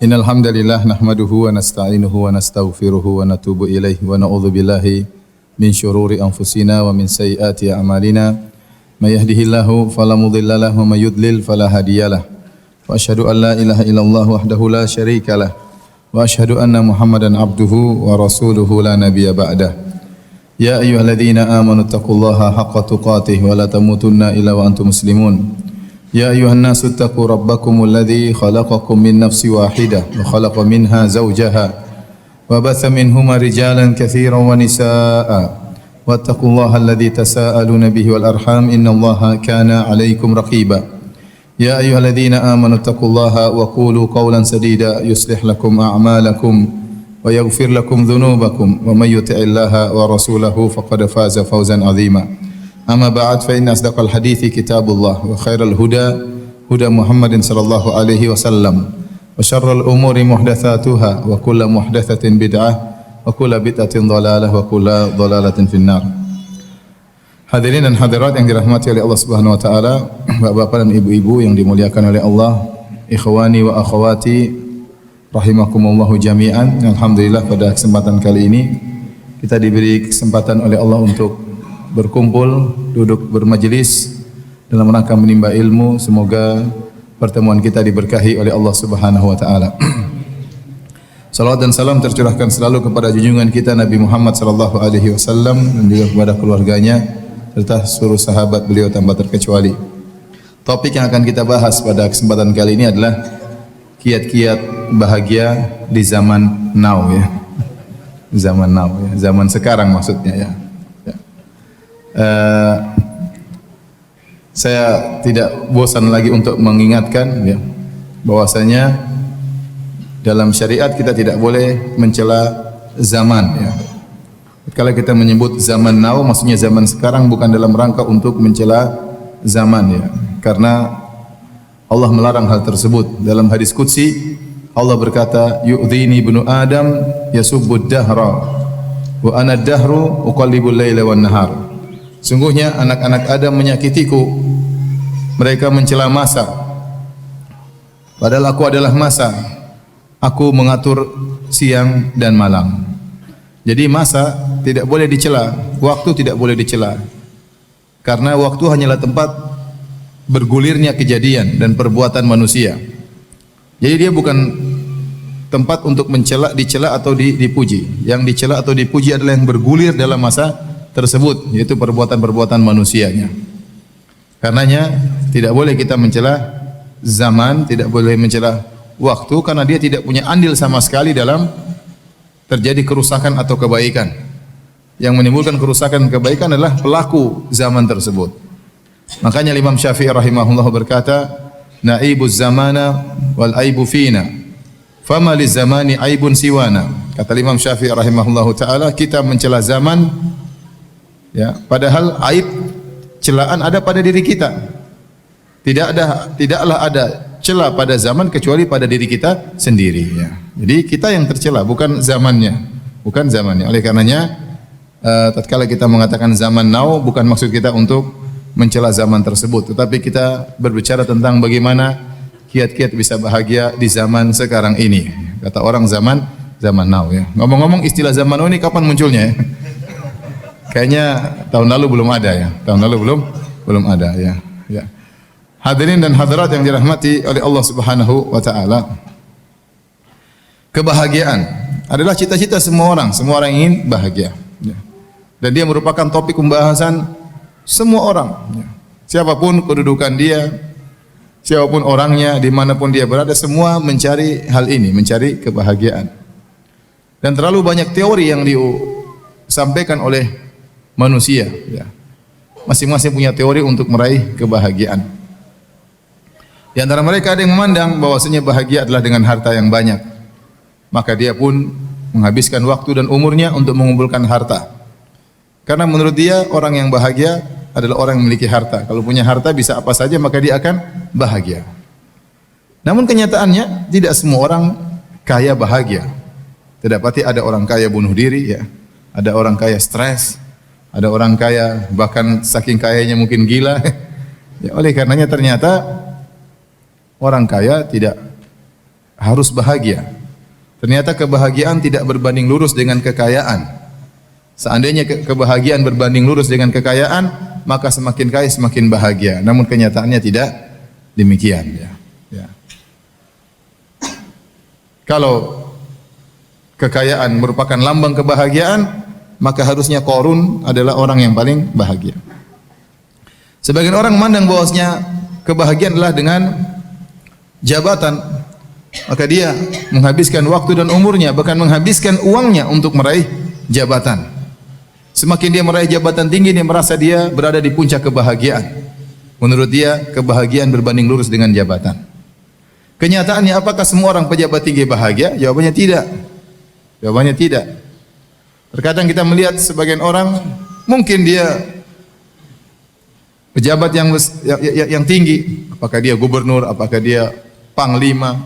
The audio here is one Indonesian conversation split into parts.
Innal hamdalillah nahmaduhu wa nasta'inuhu wa nastaghfiruhu wa natubu ilaihi wa na'udzu billahi min syururi anfusina wa min sayyiati a'malina. May yahdihillahu fala mudilla lahu wa may yudlil fala hadiyalah. Wa asyhadu an la ilaha illallah wahdahu la syarikalah wa asyhadu anna Muhammadan abduhu wa rasuluhu la nabiyya ba'dah. Ya ayyuhalladzina amanu taqullaha haqqa tuqatih wa la tamutunna illa wa antum muslimun. يا أيها الناس اتقوا ربكم الذي خلقكم من نفس واحدة وخلق منها زوجها وبث منهما رجالا كثيرا ونساء واتقوا الله الذي تساءلون به والأرحام إن الله كان عليكم رقيبا يا أيها الذين آمنوا اتقوا الله وقولوا قولا سديدا يصلح لكم أعمالكم ويغفر لكم ذنوبكم ومن يطع الله ورسوله فقد فاز فوزا عظيما أما بعد فإن أصدق الحديث كتاب الله وخير الهدى هدى محمد صلى الله عليه وسلم وشر الأمور محدثاتها وكل محدثة بدعة وكل بدعة ضلالة وكل ضلالة في النار. Hadirin dan hadirat yang dirahmati oleh Allah Subhanahu wa taala, Bapak-bapak dan ibu-ibu yang dimuliakan oleh Allah, ikhwani wa akhwati rahimakumullahu jami'an. Alhamdulillah pada kesempatan kali ini kita diberi kesempatan oleh Allah untuk berkumpul, duduk bermajelis dalam rangka menimba ilmu. Semoga pertemuan kita diberkahi oleh Allah Subhanahu wa taala. Salawat dan salam tercurahkan selalu kepada junjungan kita Nabi Muhammad sallallahu alaihi wasallam dan juga kepada keluarganya serta seluruh sahabat beliau tanpa terkecuali. Topik yang akan kita bahas pada kesempatan kali ini adalah kiat-kiat bahagia di zaman now ya. Zaman now ya, zaman sekarang maksudnya ya. Saya tidak bosan lagi untuk mengingatkan ya, bahwasanya dalam syariat kita tidak boleh mencela zaman ya. Kalau kita menyebut zaman now maksudnya zaman sekarang bukan dalam rangka untuk mencela zaman ya. Karena Allah melarang hal tersebut. Dalam hadis qudsi Allah berkata, yu'dhini ibnu Adam yasubbud dahra wa ana ad-dahru uqallibul laila wan nahar. Sungguhnya anak-anak Adam menyakitiku, mereka mencela masa, padahal aku adalah masa, aku mengatur siang dan malam. Jadi masa tidak boleh dicela, waktu tidak boleh dicela, karena waktu hanyalah tempat bergulirnya kejadian dan perbuatan manusia. Jadi dia bukan tempat untuk dicela atau dipuji. Yang dicela atau dipuji adalah yang bergulir dalam masa tersebut, yaitu perbuatan-perbuatan manusianya. Karenanya tidak boleh kita mencela zaman, tidak boleh mencela waktu, karena dia tidak punya andil sama sekali dalam terjadi kerusakan atau kebaikan. Yang menimbulkan kerusakan dan kebaikan adalah pelaku zaman tersebut. Makanya Imam Syafi'i rahimahullah berkata, naibuz zamana wal aibu fina fama liz zamani aibun siwana. Kata Imam Syafi'i rahimahullah taala, kita mencela zaman ya, padahal aib celaan ada pada diri kita. Tidaklah ada celah pada zaman kecuali pada diri kita sendiri ya. Jadi kita yang tercela, bukan zamannya. Oleh karenanya tatkala kita mengatakan zaman now bukan maksud kita untuk mencela zaman tersebut, tetapi kita berbicara tentang bagaimana kiat-kiat bisa bahagia di zaman sekarang ini. Kata orang zaman now ya. Ngomong-ngomong istilah zaman now ini kapan munculnya ya? Kayaknya tahun lalu belum ada ya. Tahun lalu belum ada ya. Ya. Hadirin dan hadirat yang dirahmati oleh Allah Subhanahu wa taala. Kebahagiaan adalah cita-cita semua orang. Semua orang ingin bahagia. Ya. Dan dia merupakan topik pembahasan semua orang. Ya. Siapapun kedudukan dia, siapapun orangnya, dimanapun dia berada, semua mencari hal ini, mencari kebahagiaan. Dan terlalu banyak teori yang disampaikan oleh manusia ya. Masing-masing punya teori untuk meraih kebahagiaan. Di antara mereka ada yang memandang bahwasanya bahagia adalah dengan harta yang banyak. Maka dia pun menghabiskan waktu dan umurnya untuk mengumpulkan harta. Karena menurut dia orang yang bahagia adalah orang yang memiliki harta. Kalau punya harta bisa apa saja maka dia akan bahagia. Namun kenyataannya tidak semua orang kaya bahagia. Terdapati ada orang kaya bunuh diri ya. Ada orang kaya stres. Ada orang kaya bahkan saking kayanya mungkin gila. Ya, oleh karenanya ternyata orang kaya tidak harus bahagia. Ternyata kebahagiaan tidak berbanding lurus dengan kekayaan. Seandainya kebahagiaan berbanding lurus dengan kekayaan, maka semakin kaya semakin bahagia. Namun kenyataannya tidak demikian. Ya. Kalau kekayaan merupakan lambang kebahagiaan, maka harusnya Qarun adalah orang yang paling bahagia. Sebagian orang memandang bahwasanya kebahagiaan adalah dengan jabatan, maka dia menghabiskan waktu dan umurnya, bahkan menghabiskan uangnya untuk meraih jabatan. Semakin dia meraih jabatan tinggi, dia merasa dia berada di puncak kebahagiaan. Menurut dia, kebahagiaan berbanding lurus dengan jabatan. Kenyataannya, apakah semua orang pejabat tinggi bahagia? Jawabannya tidak. Jawabannya tidak. Terkadang kita melihat sebagian orang, mungkin dia pejabat yang tinggi, apakah dia gubernur, apakah dia panglima,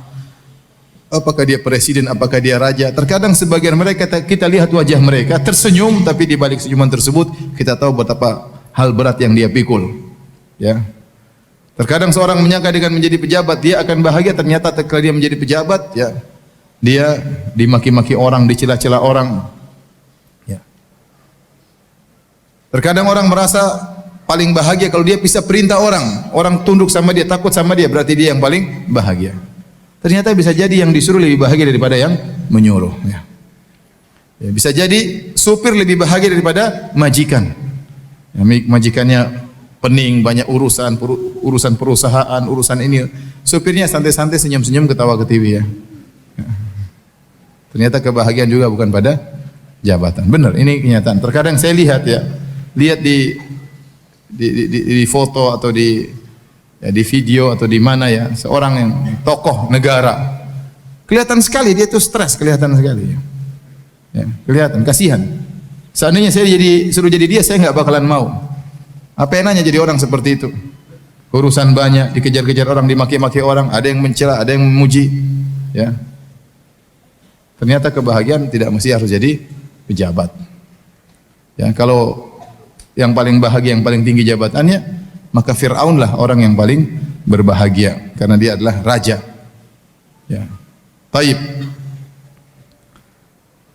apakah dia presiden, apakah dia raja. Terkadang sebagian mereka kita lihat wajah mereka tersenyum, tapi di balik senyuman tersebut kita tahu betapa hal berat yang dia pikul. Ya. Terkadang seorang menyangka dengan menjadi pejabat dia akan bahagia, ternyata ketika dia menjadi pejabat, ya, dia dimaki-maki orang, dicela-cela orang. Ya. Terkadang orang merasa paling bahagia kalau dia bisa perintah orang tunduk sama dia, takut sama dia, berarti dia yang paling bahagia. Ternyata bisa jadi yang disuruh lebih bahagia daripada yang menyuruh. Ya. Ya, bisa jadi supir lebih bahagia daripada majikan. Ya, majikannya pening, banyak urusan perusahaan, urusan ini. Supirnya santai-santai, senyum-senyum, ketawa ke TV. Ya. Ya. Ternyata kebahagiaan juga bukan pada jabatan. Benar, ini kenyataan. Terkadang saya lihat di foto atau di video atau di mana ya, seorang yang tokoh negara, kelihatan sekali dia itu stres, kelihatan sekali. Ya, kelihatan, kasihan. Seandainya saya suruh jadi dia, saya nggak bakalan mau. Apa enaknya jadi orang seperti itu? Urusan banyak, dikejar-kejar orang, dimaki-maki orang, ada yang mencela, ada yang memuji. Ya. Ternyata kebahagiaan tidak mesti harus jadi pejabat. Ya, kalau yang paling bahagia, yang paling tinggi jabatannya, maka Fir'aun lah orang yang paling berbahagia karena dia adalah raja. Ya. Taib.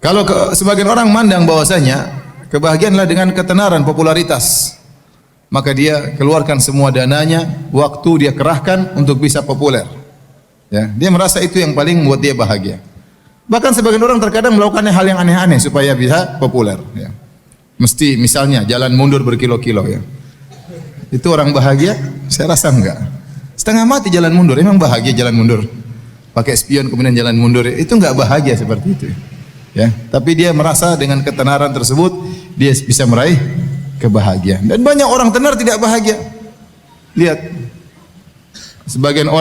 Kalau sebagian orang mandang bahwasanya kebahagiaan adalah dengan ketenaran, popularitas, maka dia keluarkan semua dananya, waktu dia kerahkan untuk bisa populer. Ya, dia merasa itu yang paling membuat dia bahagia. Bahkan sebagian orang terkadang melakukan hal yang aneh-aneh supaya bisa populer. Ya. Mesti misalnya jalan mundur berkilo-kilo. Ya. Itu orang bahagia? Saya rasa enggak. Setengah mati jalan mundur. Emang bahagia jalan mundur? Pakai spion kemudian jalan mundur. Itu enggak bahagia seperti itu. Ya. Tapi dia merasa dengan ketenaran tersebut dia bisa meraih kebahagiaan. Dan banyak orang tenar tidak bahagia. Lihat, sebagian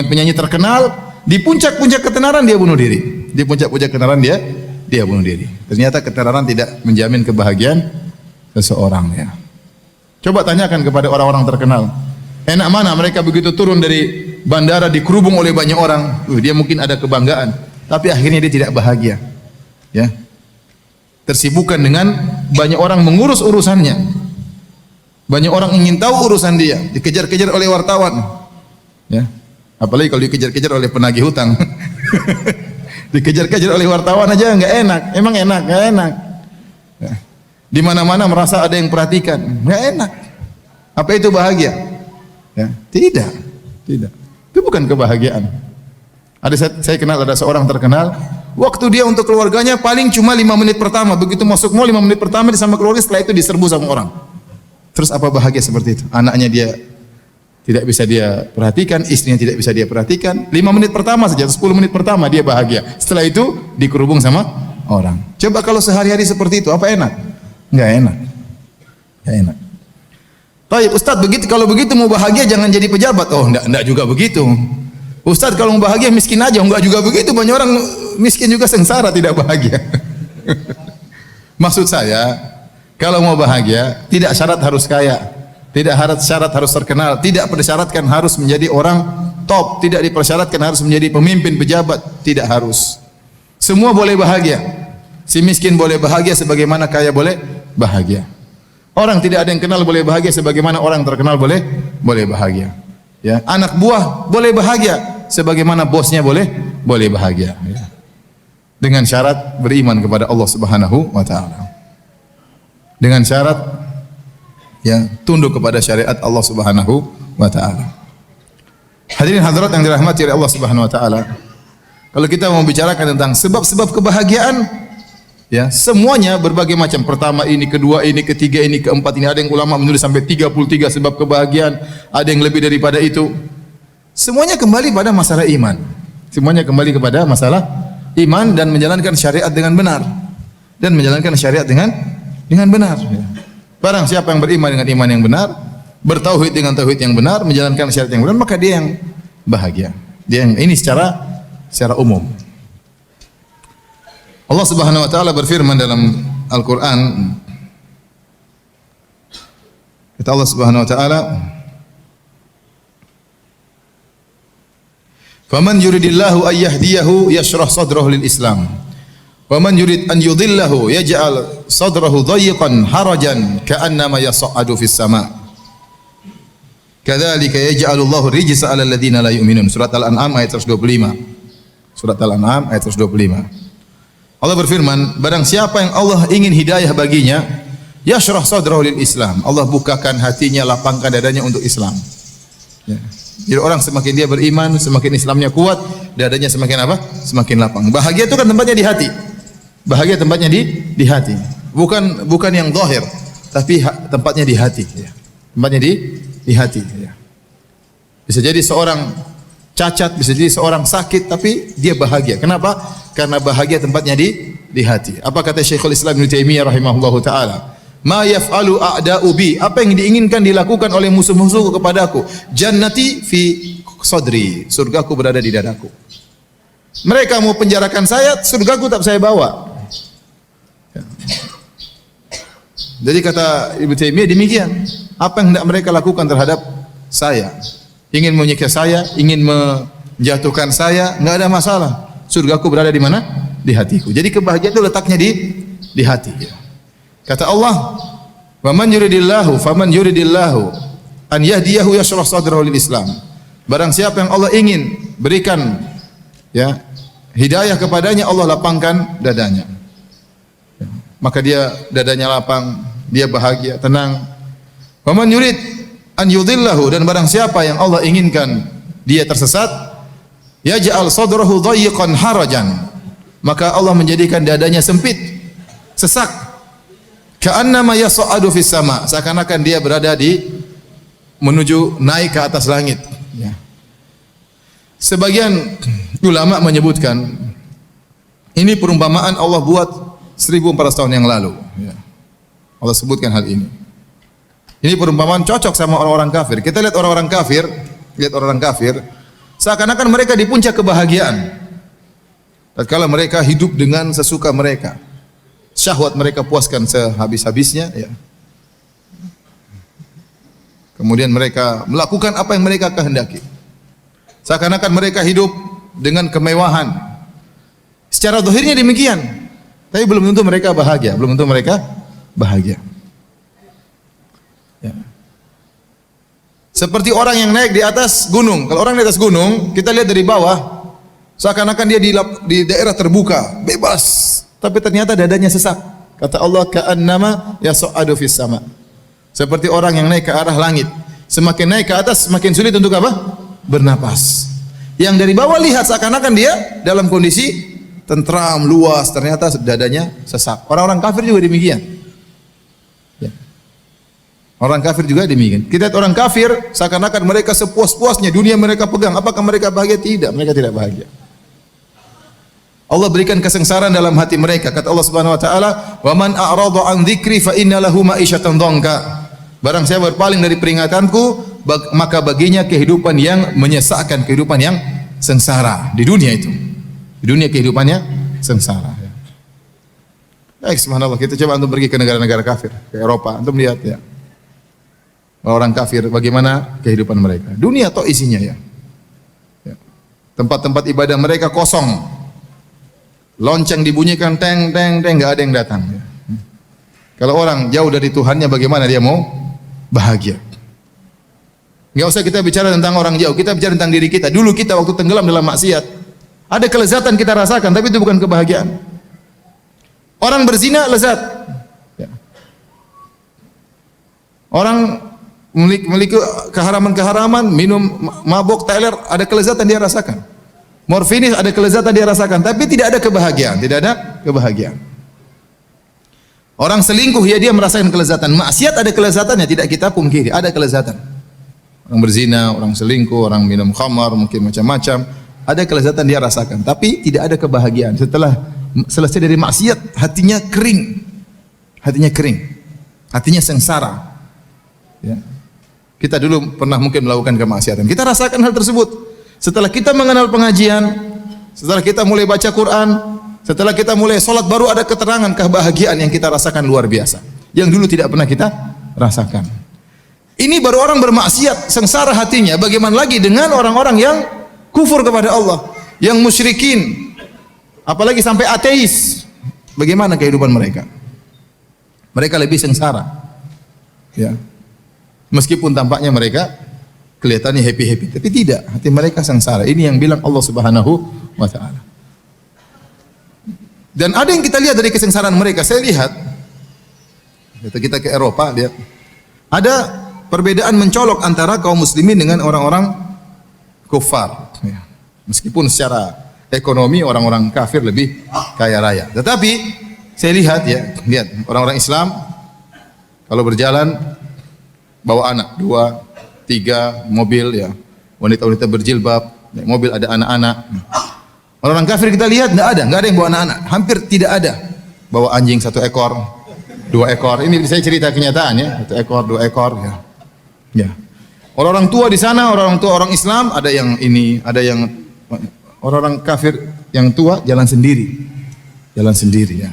penyanyi terkenal di puncak-puncak ketenaran dia bunuh diri. Di puncak-puncak ketenaran dia bunuh diri. Ternyata ketenaran tidak menjamin kebahagiaan seseorang. Ya. Coba tanyakan kepada orang-orang terkenal. Enak mana mereka begitu turun dari bandara dikerubung oleh banyak orang. Dia mungkin ada kebanggaan, tapi akhirnya dia tidak bahagia. Ya. Tersibukkan dengan banyak orang mengurus urusannya. Banyak orang ingin tahu urusan dia, dikejar-kejar oleh wartawan. Ya. Apalagi kalau dikejar-kejar oleh penagih hutang. Dikejar-kejar oleh wartawan aja enggak enak. Emang enak? Enggak enak. Ya. Di mana-mana merasa ada yang perhatikan. Enggak enak. Apa itu bahagia? Ya. Tidak. Itu bukan kebahagiaan. Saya kenal ada seorang terkenal, waktu dia untuk keluarganya paling cuma 5 menit pertama. Begitu masuk mall 5 menit pertama dia sama keluarga, setelah itu diserbu sama orang. Terus apa bahagia seperti itu? Anaknya dia tidak bisa dia perhatikan, istrinya tidak bisa dia perhatikan. 5 menit pertama saja, 10 menit pertama dia bahagia. Setelah itu dikerubung sama orang. Coba kalau sehari-hari seperti itu, apa enak? Enggak enak. Enggak enak. Baik, Ustaz, kalau begitu mau bahagia jangan jadi pejabat. Oh, enggak juga begitu. Ustaz, kalau mau bahagia miskin aja. Enggak juga begitu. Banyak orang miskin juga sengsara tidak bahagia. Maksud saya, kalau mau bahagia tidak syarat harus kaya, tidak syarat harus terkenal, tidak persyaratkan harus menjadi orang top, tidak dipersyaratkan harus menjadi pemimpin pejabat, tidak harus. Semua boleh bahagia. Si miskin boleh bahagia sebagaimana kaya boleh bahagia. Orang tidak ada yang kenal boleh bahagia sebagaimana orang terkenal boleh bahagia. Ya, anak buah boleh bahagia sebagaimana bosnya boleh boleh bahagia. Ya. Dengan syarat beriman kepada Allah Subhanahu wa taala. Dengan syarat ya tunduk kepada syariat Allah Subhanahu wa taala. Hadirin hadirat yang dirahmati oleh Allah Subhanahu wa taala. Kalau kita mau bicarakan tentang sebab-sebab kebahagiaan, ya, semuanya berbagai macam. Pertama ini, kedua ini, ketiga ini, keempat ini. Ada yang ulama menulis sampai 33 sebab kebahagiaan, ada yang lebih daripada itu. Semuanya kembali pada masalah iman. Semuanya kembali kepada masalah iman dan menjalankan syariat dengan benar. Dan menjalankan syariat dengan benar. Barang siapa yang beriman dengan iman yang benar, bertauhid dengan tauhid yang benar, menjalankan syariat yang benar, maka dia yang bahagia. Dia yang ini secara umum. Allah Subhanahu wa taala berfirman dalam Al-Qur'an, kata Allah Subhanahu wa taala, "Faman yuridillahu ay yahdiyahu yashrah sadrahu lil Islam, wa man yurid an yudhillahu yaj'al sadrahu dhayiqan harajan ka'annama yas'adu fis sama'. Kadzalika yaj'alullahu rijsa 'alal ladzina la yu'minun." Surat Al-An'am ayat 125. Surat Al-An'am ayat 125. Allah berfirman, barang siapa yang Allah ingin hidayah baginya, yashrah sadrahu lil Islam. Allah bukakan hatinya, lapangkan dadanya untuk Islam. Ya. Jadi orang semakin dia beriman, semakin Islamnya kuat, dadanya semakin apa? Semakin lapang. Bahagia itu kan tempatnya di hati. Bahagia tempatnya di hati. Bukan yang zahir, tapi tempatnya di hati. Ya. Tempatnya di hati. Ya. Bisa jadi seorang cacat, bisa jadi seorang sakit, tapi dia bahagia. Kenapa? Karena bahagia tempatnya di hati. Apa kata Syekhul Islam Ibnu Taimiyah rahimahullahu taala? Ma yaf'alu a'da'u bi, apa yang diinginkan dilakukan oleh musuh-musuhku kepadaku? Jannati fi sadri, surgaku berada di dadaku. Mereka mau penjarakan saya, surgaku tak saya bawa. Jadi kata Ibnu Taimiyah demikian. Apa yang hendak mereka lakukan terhadap saya? Ingin menyiksa saya, ingin menjatuhkan saya, enggak ada masalah. Surgaku berada di mana? Di hatiku. Jadi kebahagiaan itu letaknya di hati. Kata Allah, "Wa man yuridillahu faman yuridillahu an yahdiyahu yashrah sadrahu lil Islam." Barang siapa yang Allah ingin berikan ya hidayah kepadanya, Allah lapangkan dadanya. Maka dia dadanya lapang, dia bahagia, tenang. Wa man yurid an yudhillahu, dan barang siapa yang Allah inginkan dia tersesat, yaj'al sadrahu dhayiqan harajan, maka Allah menjadikan dadanya sempit, sesak, ka'annama yas'adu fis sama', seakan-akan dia berada menuju naik ke atas langit. Ya. Sebagian ulama menyebutkan ini perumpamaan Allah buat 1400 tahun yang lalu. Ya. Allah sebutkan hal ini. Ini perumpamaan cocok sama orang-orang kafir. Kita lihat orang-orang kafir, seakan-akan mereka di puncak kebahagiaan. Tatkala mereka hidup dengan sesuka mereka, syahwat mereka puaskan sehabis-habisnya, ya. Kemudian mereka melakukan apa yang mereka kehendaki. Seakan-akan mereka hidup dengan kemewahan. Secara zahirnya demikian, tapi belum tentu mereka bahagia, Ya. Seperti orang yang naik di atas gunung. Kalau orang di atas gunung, kita lihat dari bawah, seakan-akan dia di daerah terbuka, bebas, tapi ternyata dadanya sesak. Kata Allah, ka'annama yas'adu fis sama'. Seperti orang yang naik ke arah langit. Semakin naik ke atas, semakin sulit untuk apa? Bernapas. Yang dari bawah lihat seakan-akan dia dalam kondisi tentram, luas, ternyata dadanya sesak. Orang-orang kafir juga demikian. Orang kafir juga demikian. Kita lihat orang kafir, seakan-akan mereka sepuas-puasnya, dunia mereka pegang. Apakah mereka bahagia? Tidak, mereka tidak bahagia. Allah berikan kesengsaraan dalam hati mereka. Kata Allah Subhanahu wa taala, "Wa man a'rada an dzikri fa inna lahu ma'isyatan dhanka." Barang siapa berpaling dari peringatanku, maka baginya kehidupan yang menyesakkan, kehidupan yang sengsara di dunia itu. Di dunia kehidupannya sengsara. Baik, subhanallah, kita coba antum pergi ke negara-negara kafir, ke Eropa, antum lihat ya. Orang kafir bagaimana kehidupan mereka. Dunia toh isinya ya. Tempat-tempat ibadah mereka kosong. Lonceng dibunyikan teng teng teng, enggak ada yang datang ya. Kalau orang jauh dari Tuhannya, bagaimana dia mau bahagia? Enggak usah kita bicara tentang orang jauh, kita bicara tentang diri kita. Dulu kita waktu tenggelam dalam maksiat, Ada kelezatan kita rasakan, tapi itu bukan kebahagiaan. Orang berzina lezat. Ya. Orang memiliki keharaman-keharaman, minum mabuk, teler, ada kelezatan dia rasakan. Morfinis ada kelezatan dia rasakan, tapi tidak ada kebahagiaan, tidak ada kebahagiaan. Orang selingkuh ya dia merasakan kelezatan. Maksiat ada kelezatannya, tidak kita pungkiri, ada kelezatan. Orang berzina, orang selingkuh, orang minum khamar, mungkin macam-macam, ada kelezatan dia rasakan, tapi tidak ada kebahagiaan. Setelah selesai dari maksiat, hatinya kering. Hatinya kering. Hatinya sengsara. Ya. Kita dulu pernah mungkin melakukan kemaksiatan. Kita rasakan hal tersebut. Setelah kita mengenal pengajian, setelah kita mulai baca Quran, setelah kita mulai sholat, baru ada keterangan kebahagiaan yang kita rasakan luar biasa. Yang dulu tidak pernah kita rasakan. Ini baru orang bermaksiat, sengsara hatinya. Bagaimana lagi dengan orang-orang yang kufur kepada Allah, yang musyrikin, apalagi sampai ateis. Bagaimana kehidupan mereka? Mereka lebih sengsara. Ya. Meskipun tampaknya mereka kelihatannya happy-happy, tapi tidak, hati mereka sengsara. Ini yang bilang Allah Subhanahu wa taala. Dan ada yang kita lihat dari kesengsaraan mereka. Saya lihat, kita ke Eropa, lihat ada perbedaan mencolok antara kaum muslimin dengan orang-orang kufar. Ya. Meskipun secara ekonomi orang-orang kafir lebih kaya raya, tetapi saya lihat ya, lihat orang-orang Islam kalau berjalan bawa anak 2, 3 mobil ya, wanita-wanita berjilbab, naik mobil ada anak-anak. Orang kafir kita lihat enggak ada yang bawa anak-anak, hampir tidak ada. Bawa anjing 1 ekor, 2 ekor. Ini saya cerita kenyataan ya, 1 ekor, 2 ekor ya. Ya. Orang tua di sana, orang tua orang Islam ada yang ini, ada yang orang kafir yang tua jalan sendiri. Jalan sendiri ya.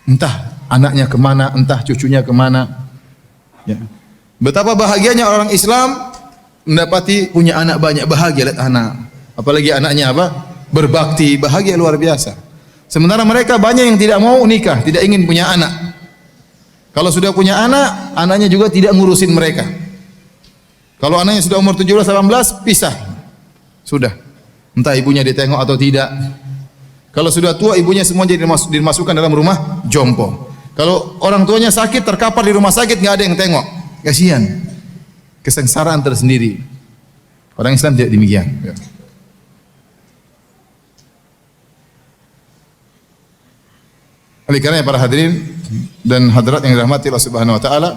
Entah anaknya kemana, entah cucunya kemana. Ya. Betapa bahagianya orang Islam mendapati punya anak banyak, bahagia lihat anak. Apalagi anaknya apa? Berbakti, bahagia luar biasa. Sementara mereka banyak yang tidak mau nikah, tidak ingin punya anak. Kalau sudah punya anak, anaknya juga tidak ngurusin mereka. Kalau anaknya sudah umur 17-18, pisah. Sudah. Entah ibunya ditengok atau tidak. Kalau sudah tua, ibunya semua jadi dimasukkan dalam rumah jompo. Kalau orang tuanya sakit, terkapar di rumah sakit, nggak ada yang tengok. Kasihan. Kesengsaraan tersendiri. Orang Islam tidak demikian. Ya. Oleh karena para hadirin dan hadirat yang dirahmati Allah Subhanahu wa taala,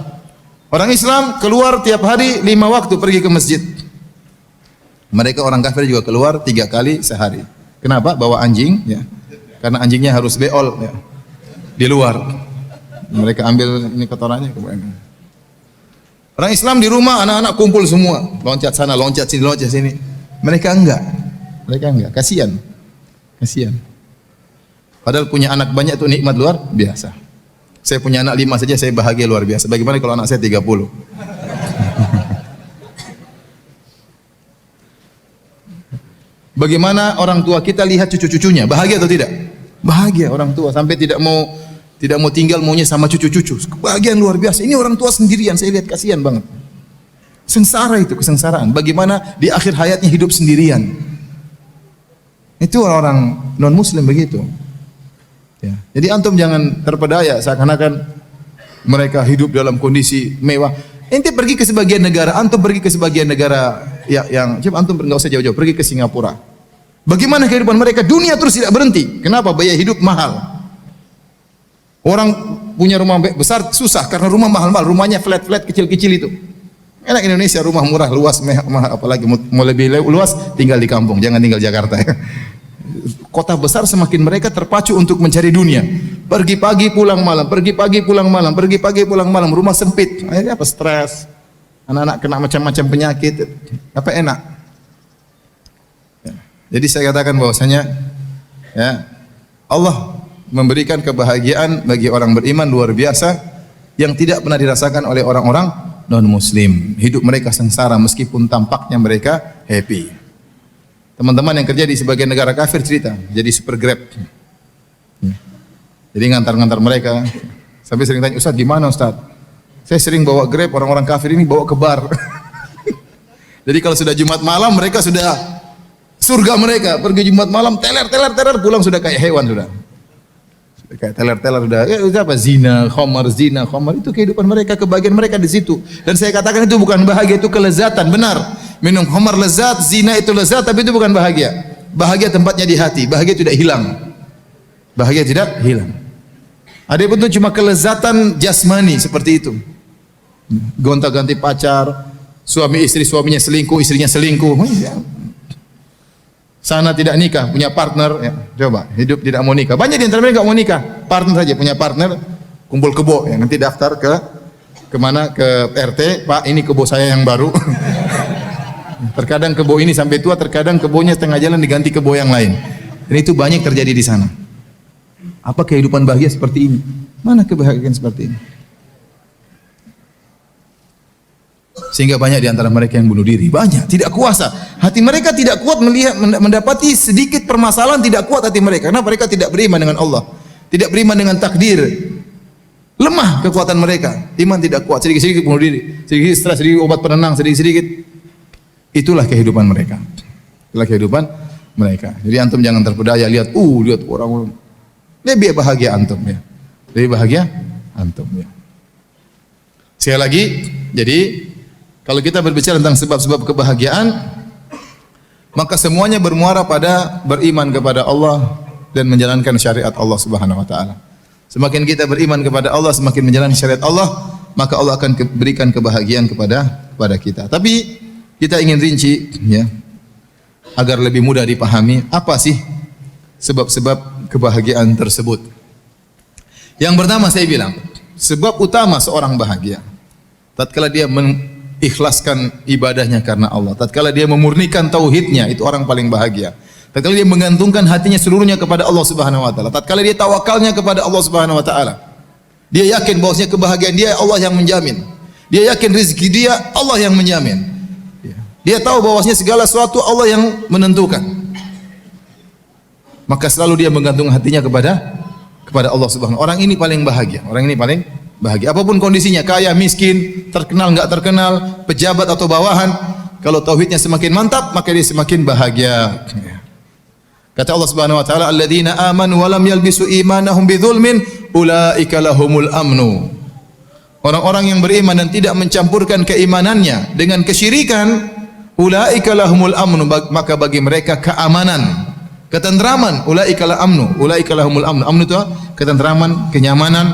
orang Islam keluar tiap hari 5 waktu pergi ke masjid. Mereka orang kafir juga keluar 3 kali sehari. Kenapa? Bawa anjing ya. Karena anjingnya harus beol ya. Di luar. Mereka ambil ini kotorannya kemudian. Orang Islam di rumah anak-anak kumpul semua, loncat sana, loncat sini, loncat sini. Mereka enggak. Kasihan. Kasihan. Padahal punya anak banyak itu nikmat luar biasa. Saya punya anak 5 saja saya bahagia luar biasa. Bagaimana kalau anak saya 30? Bagaimana orang tua kita lihat cucu-cucunya, bahagia atau tidak? Bahagia orang tua sampai tidak mau tinggal, maunya sama cucu-cucu. Kebahagiaan luar biasa. Ini orang tua sendirian, saya lihat kasihan banget. Sengsara itu, kesengsaraan. Bagaimana di akhir hayatnya hidup sendirian. Itu orang non muslim begitu. Ya. Jadi antum jangan terpedaya seakan-akan mereka hidup dalam kondisi mewah. Ente pergi ke sebagian negara, antum pergi ke sebagian negara yang coba antum enggak usah jauh-jauh, pergi ke Singapura. Bagaimana kehidupan mereka? Dunia terus tidak berhenti. Kenapa? Biaya hidup mahal. Orang punya rumah besar susah karena rumah mahal-mahal, rumahnya flat-flat kecil-kecil itu. Enak Indonesia rumah murah, luas, mahal, apalagi mau lebih luas tinggal di kampung, jangan tinggal Jakarta. Kota besar semakin mereka terpacu untuk mencari dunia. Pergi pagi pulang malam, pergi pagi pulang malam, pergi pagi pulang malam. Rumah sempit, akhirnya apa? Stres. Anak-anak kena macam-macam penyakit. Apa enak? Ya. Jadi saya katakan bahwasanya ya Allah memberikan kebahagiaan bagi orang beriman luar biasa yang tidak pernah dirasakan oleh orang-orang non-muslim. Hidup mereka sengsara meskipun tampaknya mereka happy. Teman-teman yang kerja di sebagian negara kafir cerita, jadi super Grab. Jadi ngantar-ngantar mereka. Sampai sering tanya, Ustaz gimana Ustaz? Saya sering bawa Grab, orang-orang kafir ini bawa ke bar. Jadi kalau sudah Jumat malam mereka sudah surga mereka. Pergi Jumat malam teler pulang sudah kayak hewan sudah. Kayak teler sudah. Itu apa? Zina, khamar itu kehidupan mereka, kebahagiaan mereka di situ. Dan saya katakan itu bukan bahagia, itu kelezatan. Benar. Minum khamar lezat, zina itu lezat, tapi itu bukan bahagia. Bahagia tempatnya di hati. Bahagia tidak hilang. Bahagia tidak hilang. Ada pun itu cuma kelezatan jasmani seperti itu. Gonta-ganti pacar, suami istri, suaminya selingkuh, istrinya selingkuh. Sana tidak nikah, punya partner, ya. Coba hidup tidak mau nikah. Banyak di antara mereka enggak mau nikah. Partner saja, punya partner, kumpul kebo, ya. Nanti daftar ke mana? Ke RT, Pak, ini kebo saya yang baru. Terkadang kebo ini sampai tua, terkadang kebonya setengah jalan diganti kebo yang lain. Dan itu banyak terjadi di sana. Apa kehidupan bahagia seperti ini? Mana kebahagiaan seperti ini? Sehingga banyak di antara mereka yang bunuh diri. Banyak, tidak kuasa. Hati mereka tidak kuat melihat, mendapati sedikit permasalahan, tidak kuat hati mereka. Karena mereka tidak beriman dengan Allah. Tidak beriman dengan takdir. Lemah kekuatan mereka. Iman tidak kuat. Sedikit-sedikit bunuh diri. Sedikit stres, sedikit obat penenang, sedikit-sedikit. Itulah kehidupan mereka. Itulah kehidupan mereka. Jadi antum jangan terpedaya lihat orang lebih bahagia antum ya. Lebih bahagia antum ya. Sekali lagi, jadi kalau kita berbicara tentang sebab-sebab kebahagiaan, maka semuanya bermuara pada beriman kepada Allah dan menjalankan syariat Allah Subhanahu wa taala. Semakin kita beriman kepada Allah, semakin menjalankan syariat Allah, maka Allah akan berikan kebahagiaan kepada kita. Tapi kita ingin rinci ya, agar lebih mudah dipahami apa sih sebab-sebab kebahagiaan tersebut. Yang pertama saya bilang, sebab utama seorang bahagia tatkala dia mengikhlaskan ibadahnya karena Allah, tatkala dia memurnikan tauhidnya, itu orang paling bahagia. Tatkala dia menggantungkan hatinya seluruhnya kepada Allah Subhanahu wa taala, tatkala dia tawakalnya kepada Allah Subhanahu wa taala. Dia yakin bahwasanya kebahagiaan dia Allah yang menjamin. Dia yakin rezeki dia Allah yang menjamin. Dia tahu bahwasanya segala sesuatu Allah yang menentukan. Maka selalu dia menggantungkan hatinya kepada Allah Subhanahu. Orang ini paling bahagia. Orang ini paling bahagia. Apapun kondisinya, kaya, miskin, terkenal, enggak terkenal, pejabat atau bawahan, kalau tauhidnya semakin mantap, maka dia semakin bahagia. Kata Allah Subhanahu wa taala, "Alladzina amanu wa lam yalbisu imanahum bidzulmin, ulaika lahumul amnu." Orang-orang yang beriman dan tidak mencampurkan keimanannya dengan kesyirikan, ulaika lahumul amnu, maka bagi mereka keamanan, ketentraman. Ulaika la amnu, ulaika lahumul amnu. Amnu itu ketentraman, kenyamanan.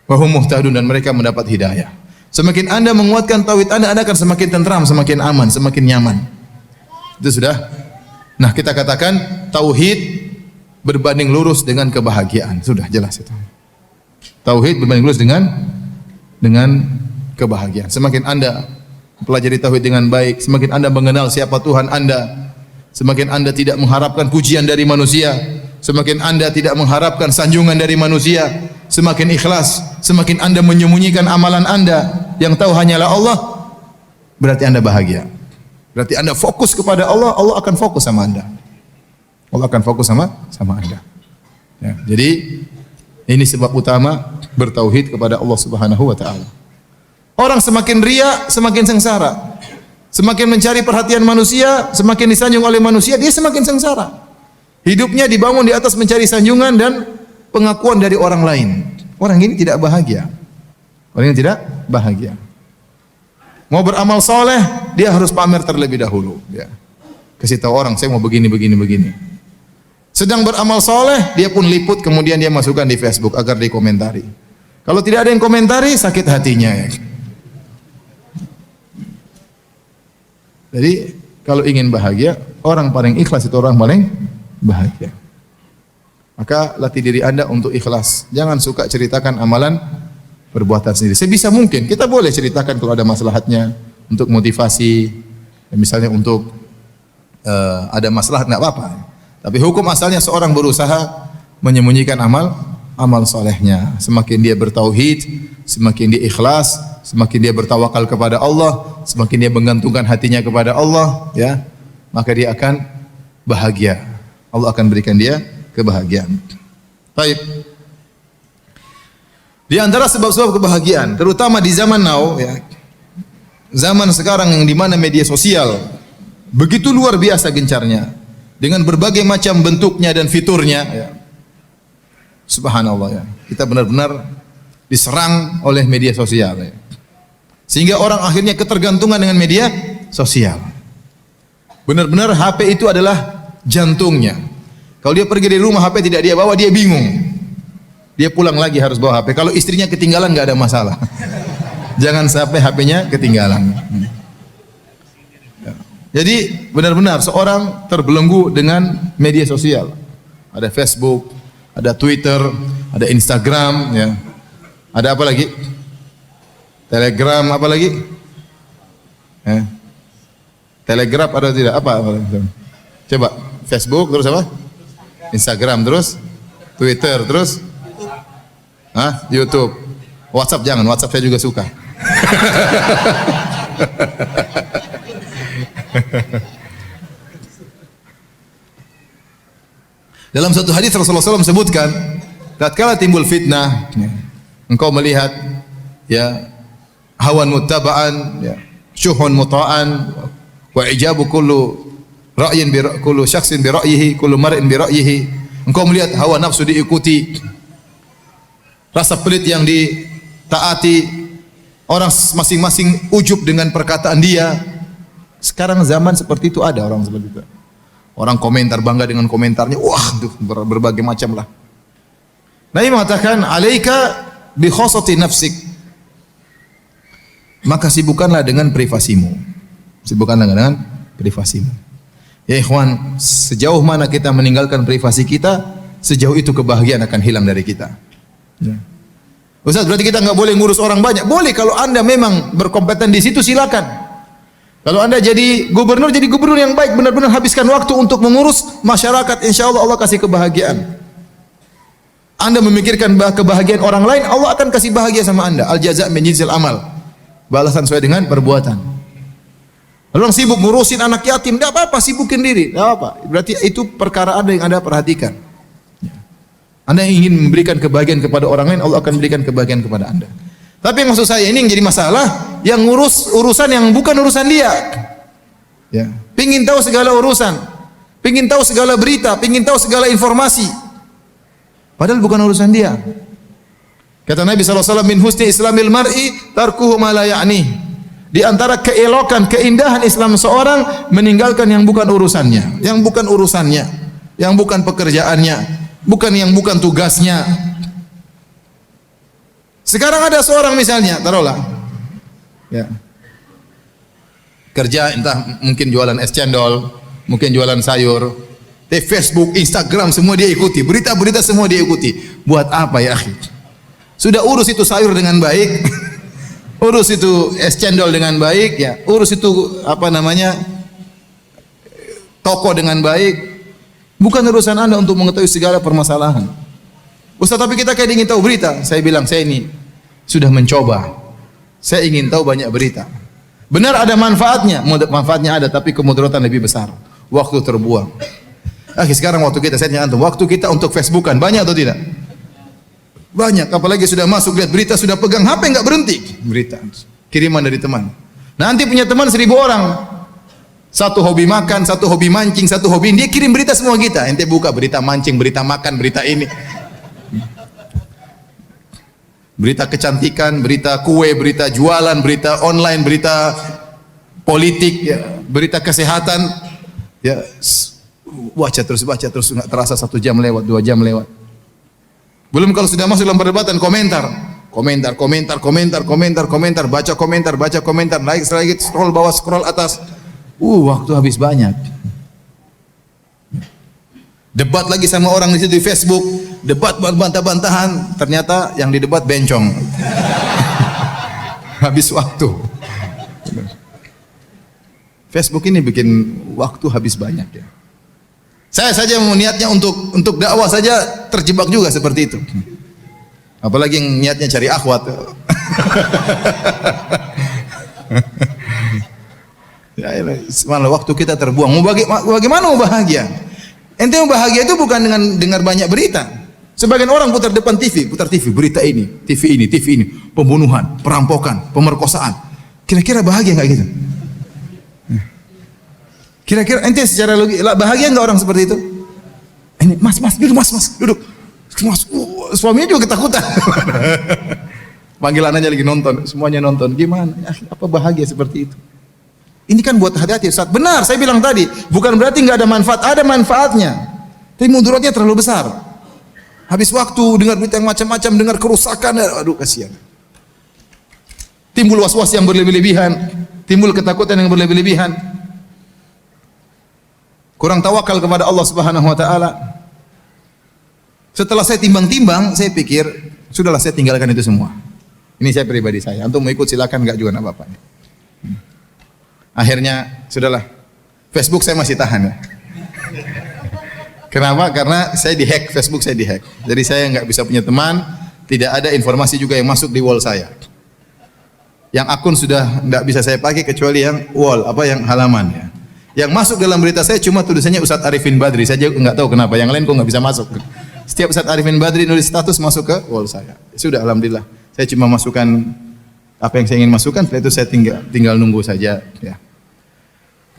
Wa hum muhtadun, dan mereka mendapat hidayah. Semakin Anda menguatkan tauhid Anda akan semakin tentram, semakin aman, semakin nyaman. Itu sudah. Nah, kita katakan tauhid berbanding lurus dengan kebahagiaan. Sudah jelas itu. Tauhid berbanding lurus dengan kebahagiaan. Semakin Anda pelajari tauhid dengan baik, semakin Anda mengenal siapa Tuhan Anda, semakin Anda tidak mengharapkan pujian dari manusia, semakin Anda tidak mengharapkan sanjungan dari manusia, semakin ikhlas, semakin Anda menyembunyikan amalan Anda yang tahu hanyalah Allah, berarti Anda bahagia. Berarti Anda fokus kepada Allah, Allah akan fokus sama Anda. Allah akan fokus sama Anda. Ya, jadi ini sebab utama bertauhid kepada Allah Subhanahu wa taala. Orang semakin ria, semakin sengsara. Semakin mencari perhatian manusia, semakin disanjung oleh manusia, dia semakin sengsara. Hidupnya dibangun di atas mencari sanjungan dan pengakuan dari orang lain. Orang ini tidak bahagia. Orang ini tidak bahagia. Mau beramal soleh, dia harus pamer terlebih dahulu. Ya. Kasih tahu orang, saya mau begini. Sedang beramal soleh, dia pun liput, kemudian dia masukkan di Facebook agar dikomentari. Kalau tidak ada yang komentari, sakit hatinya. Ya. Jadi kalau ingin bahagia, orang paling ikhlas itu orang paling bahagia. Maka latih diri Anda untuk ikhlas. Jangan suka ceritakan amalan perbuatan sendiri. Sebisa mungkin kita boleh ceritakan kalau ada maslahatnya untuk motivasi, misalnya untuk ada maslahat enggak apa-apa. Tapi hukum asalnya seorang berusaha menyembunyikan amal solehnya. Semakin dia bertauhid, semakin dia ikhlas, semakin dia bertawakal kepada Allah, semakin dia menggantungkan hatinya kepada Allah, ya, maka dia akan bahagia. Allah akan berikan dia kebahagiaan. Baik. Di antara sebab-sebab kebahagiaan, terutama di zaman now, ya, zaman sekarang yang di mana media sosial begitu luar biasa gencarnya dengan berbagai macam bentuknya dan fiturnya. Ya. Subhanallah ya. Kita benar-benar diserang oleh media sosial. Ya. Sehingga orang akhirnya ketergantungan dengan media sosial. Benar-benar HP itu adalah jantungnya. Kalau dia pergi dari rumah HP tidak dia bawa, dia bingung. Dia pulang lagi harus bawa HP. Kalau istrinya ketinggalan nggak ada masalah. Jangan sampai HP-nya ketinggalan. Jadi benar-benar seorang terbelenggu dengan media sosial. Ada Facebook, ada Twitter, ada Instagram, ya. Ada apa lagi? Telegram, apa lagi? Telegram ada tidak? Apa? Coba Facebook, terus apa? Instagram, terus Twitter, terus YouTube. WhatsApp jangan, WhatsApp saya juga suka. Dalam satu hadis Rasulullah SAW sebutkan, tatkala timbul fitnah, engkau melihat ya hawan muttaba'an, ya, syuhun muta'an, wa ijabu kullu ra'yin bi kullu syakhsin bi ra'yihi, kullu mar'in bi ra'yihi. Engkau melihat hawa nafsu diikuti, rasa pelit yang ditaati, orang masing-masing ujub dengan perkataan dia. Sekarang zaman seperti itu ada orang seperti itu. Orang komentar bangga dengan komentarnya, wah, tuh berbagai macam lah. Nabi mengatakan, "Alaika bi khosati nafsik." Maka sibukkanlah dengan privasimu. Sibukkanlah dengan privasimu. Ya ikhwan, sejauh mana kita meninggalkan privasi kita, sejauh itu kebahagiaan akan hilang dari kita. Ya. Ustaz, berarti kita nggak boleh ngurus orang banyak? Boleh kalau Anda memang berkompeten di situ, silakan. Kalau Anda jadi gubernur yang baik, benar-benar habiskan waktu untuk mengurus masyarakat, insya Allah Allah kasih kebahagiaan. Anda memikirkan kebahagiaan orang lain, Allah akan kasih bahagia sama Anda. Al jaza' min jinsil amal. Balasan sesuai dengan perbuatan. Orang sibuk ngurusin anak yatim, tidak apa-apa, sibukin diri, tidak apa. Berarti itu perkara Anda yang Anda perhatikan. Anda yang ingin memberikan kebahagiaan kepada orang lain, Allah akan berikan kebahagiaan kepada Anda. Tapi yang maksud saya ini yang jadi masalah, yang ngurus urusan yang bukan urusan dia. Ya. Pingin tahu segala urusan, pingin tahu segala berita, pingin tahu segala informasi. Padahal bukan urusan dia. Kata Nabi SAW, min husni islamil mar'i tarkuhu ma la ya'ni. Di antara keelokan, keindahan Islam seorang, meninggalkan yang bukan urusannya, yang bukan urusannya, yang bukan pekerjaannya, yang bukan tugasnya. Sekarang ada seorang misalnya, taruhlah, ya, kerja entah mungkin jualan es cendol, mungkin jualan sayur, Facebook, Instagram semua dia ikuti, berita-berita semua dia ikuti. Buat apa ya akhi? Sudah urus itu sayur dengan baik, urus itu es cendol dengan baik, ya, urus itu apa namanya toko dengan baik. Bukan urusan Anda untuk mengetahui segala permasalahan. Ustaz, tapi kita kayak ingin tahu berita. Saya bilang, saya ini sudah mencoba. Saya ingin tahu banyak berita. Benar ada manfaatnya, manfaatnya ada, tapi kemudaratan lebih besar. Waktu terbuang. Sekarang waktu kita, saya tanya antum, waktu kita untuk Facebookan banyak atau tidak? Banyak, apalagi sudah masuk lihat berita, sudah pegang HP nggak berhenti. Berita, kiriman dari teman. Nanti punya teman 1000 orang. Satu hobi makan, satu hobi mancing, satu hobi dia kirim berita semua kita. Ente buka berita mancing, berita makan, berita ini. Berita kecantikan, berita kue, berita jualan, berita online, berita politik, ya, berita kesehatan. Ya, baca terus nggak terasa 1 jam lewat, 2 jam lewat. Belum kalau sudah masuk dalam perdebatan, komentar, baca komentar, naik lagi, scroll bawah, scroll atas. Waktu habis banyak. Debat lagi sama orang di situ di Facebook, debat bantah-bantahan, ternyata yang didebat bencong. Habis waktu. Facebook ini bikin waktu habis banyak ya. Saya saja mau niatnya untuk dakwah saja terjebak juga seperti itu. Apalagi yang niatnya cari akhwat. Ya, malah waktu kita terbuang. Bagaimana mau bahagia? Ente mau bahagia itu bukan dengan dengar banyak berita. Sebagian orang putar depan TV, berita ini, TV ini, pembunuhan, perampokan, pemerkosaan. Kira-kira bahagia nggak gitu? Kira-kira ente secara logis bahagia enggak orang seperti itu? Ini mas duduk mas duduk. Mas, suaminya juga ketakutan. Panggilan aja lagi nonton, semuanya nonton. Gimana? Apa bahagia seperti itu? Ini kan buat hati-hati. Ustaz, benar, saya bilang tadi, bukan berarti enggak ada manfaat, ada manfaatnya. Tapi mudaratnya terlalu besar. Habis waktu dengar berita yang macam-macam, dengar kerusakan, aduh kasihan. Timbul was-was yang berlebih-lebihan, timbul ketakutan yang berlebih-lebihan. Kurang tawakal kepada Allah Subhanahu wa taala. Setelah saya timbang-timbang, saya pikir, sudahlah saya tinggalkan itu semua. Ini saya pribadi saya. Antum mau ikut silakan, enggak juga enggak apa-apa. Akhirnya sudahlah. Facebook saya masih tahan ya. Kenapa? Karena saya dihack, Facebook saya dihack. Jadi saya enggak bisa punya teman, tidak ada informasi juga yang masuk di wall saya. Yang akun sudah enggak bisa saya pakai kecuali yang wall, yang halaman ya. Yang masuk dalam berita saya cuma tulisannya Ustadz Arifin Badri. Saya enggak tahu kenapa, yang lain kok enggak bisa masuk. Setiap Ustadz Arifin Badri nulis status masuk ke wall saya. Sudah alhamdulillah. Saya cuma masukkan apa yang saya ingin masukkan, setelah itu saya tinggal nunggu saja ya.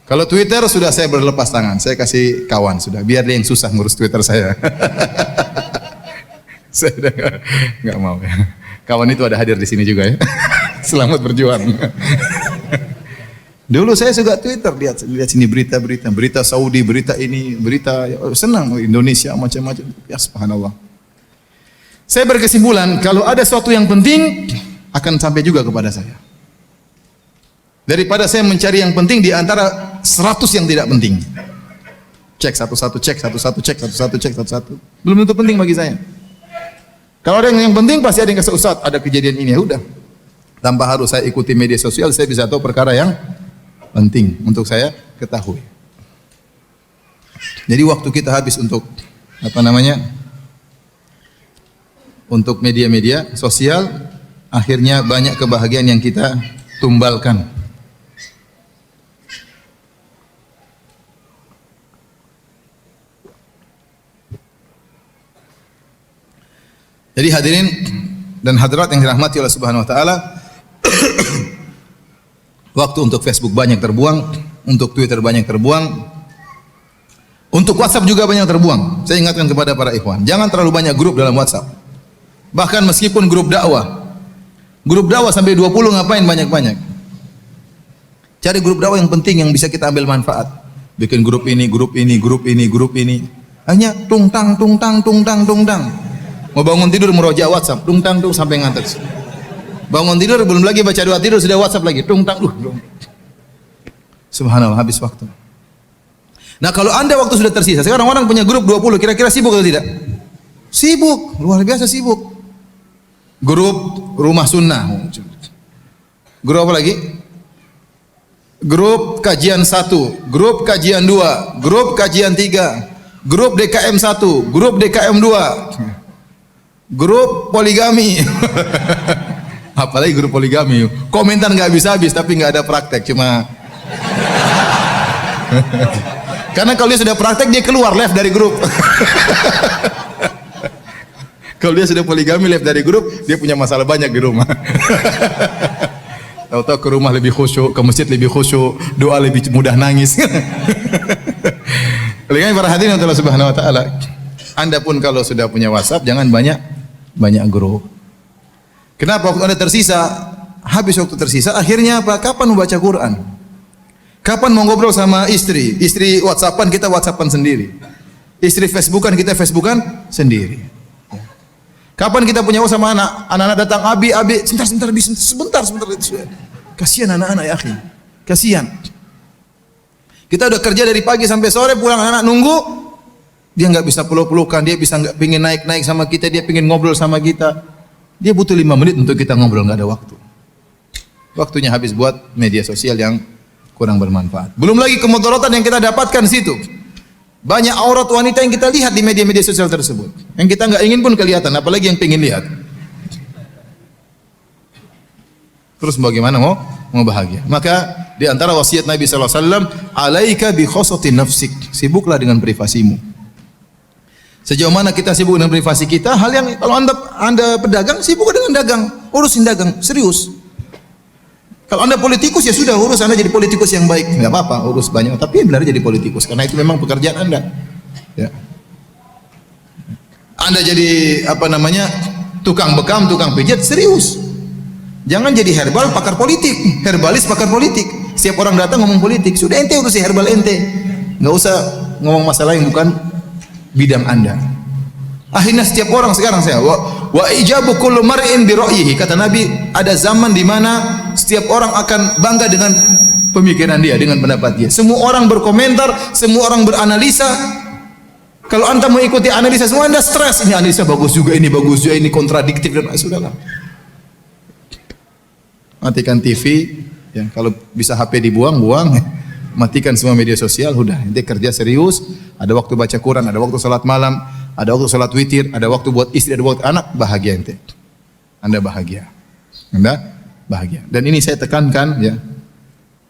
Kalau Twitter sudah saya berlepas tangan, saya kasih kawan sudah, biar dia yang susah ngurus Twitter saya. Saya udah enggak mau ya. Kawan itu ada hadir di sini juga ya. Selamat berjuang. Dulu saya suka Twitter, lihat sini berita Saudi, berita ini, berita senang Indonesia macam-macam. Ya subhanallah. Saya berkesimpulan kalau ada sesuatu yang penting akan sampai juga kepada saya. Daripada saya mencari yang penting di antara 100 yang tidak penting. Cek satu-satu. Belum tentu penting bagi saya. Kalau ada yang penting pasti ada yang kasih Ustaz, ada kejadian ini ya udah. Tanpa harus saya ikuti media sosial, saya bisa tahu perkara yang penting untuk saya ketahui. Jadi waktu kita habis untuk untuk media-media sosial, akhirnya banyak kebahagiaan yang kita tumbalkan. Jadi hadirin dan hadirat yang dirahmati oleh Subhanahu wa taala, waktu untuk Facebook banyak terbuang, untuk Twitter banyak terbuang, untuk WhatsApp juga banyak terbuang. Saya ingatkan kepada para ikhwan, jangan terlalu banyak grup dalam WhatsApp. Bahkan meskipun grup dakwah sampai 20 ngapain banyak-banyak. Cari grup dakwah yang penting yang bisa kita ambil manfaat. Bikin grup ini. Hanya tungtang. Mau bangun tidur meroja WhatsApp, tungtang sampai ngantuk. Bangun tidur belum lagi baca doa tidur sudah WhatsApp lagi, tungtang. Subhanallah, habis waktu. Nah, kalau Anda waktu sudah tersisa, sekarang orang punya grup 20, kira-kira sibuk atau tidak? Sibuk, luar biasa sibuk. Grup rumah sunnah. Grup apa lagi? Grup kajian 1, grup kajian 2, grup kajian 3, grup DKM 1, grup DKM 2. Grup poligami. Apalagi grup poligami. Komentar nggak habis-habis tapi nggak ada praktek, cuma karena kalau dia sudah praktek dia keluar left dari grup. Kalau dia sudah poligami left dari grup, dia punya masalah banyak di rumah. Tahu-tahu ke rumah lebih khusyuk, ke masjid lebih khusyuk, doa lebih mudah nangis. Lihat para hadirin Allah Subhanahu wa taala. Anda pun kalau sudah punya WhatsApp jangan banyak grup. Kenapa waktu Anda tersisa, habis waktu tersisa, akhirnya apa? Kapan membaca Quran? Kapan mau ngobrol sama istri? Istri WhatsAppan, kita WhatsAppan sendiri. Istri Facebookan, kita Facebookan sendiri. Kapan kita punya sama anak-anak datang, abi, sebentar. Kasihan anak-anak ya akhi. Kasihan. Kita udah kerja dari pagi sampai sore, pulang anak nunggu, dia nggak bisa peluk-pelukan, dia bisa nggak pingin naik sama kita, dia pingin ngobrol sama kita. Dia butuh 5 menit untuk kita ngobrol, nggak ada waktu. Waktunya habis buat media sosial yang kurang bermanfaat. Belum lagi kemudaratan yang kita dapatkan di situ. Banyak aurat wanita yang kita lihat di media-media sosial tersebut. Yang kita nggak ingin pun kelihatan, apalagi yang pingin lihat. Terus bagaimana mau bahagia? Maka di antara wasiat Nabi sallallahu alaihi wasallam, "Alaika bi khosati nafsik." Sibuklah dengan privasimu. Sejauh mana kita sibuk dengan privasi kita, hal yang kalau anda pedagang, sibuk dengan dagang, urusin dagang, serius. Kalau Anda politikus ya sudah, urus Anda jadi politikus yang baik. Enggak apa-apa, urus banyak, tapi benar jadi politikus karena itu memang pekerjaan Anda. Ya. Anda jadi tukang bekam, tukang pijat, serius. Jangan jadi herbal pakar politik, herbalis pakar politik. Setiap orang datang ngomong politik, sudah ente urusi herbal ente. Enggak usah ngomong masalah yang bukan bidang Anda. Akhirnya setiap orang sekarang wa ijabu kullu mar'in bi ra'yihi, kata Nabi, ada zaman di mana setiap orang akan bangga dengan pemikiran dia, dengan pendapat dia. Semua orang berkomentar, semua orang beranalisa. Kalau Anda mau ikuti analisa semua, Anda stres. Ini analisa bagus juga, ini bagus juga, ini kontradiktif, dan sudahlah. Matikan TV, ya, kalau bisa HP dibuang, buang. Matikan semua media sosial, udah. Ente kerja serius, ada waktu baca Quran, ada waktu salat malam, ada waktu salat witir, ada waktu buat istri, ada waktu anak, bahagia ente. Anda bahagia. Anda bahagia. Dan ini saya tekankan, ya.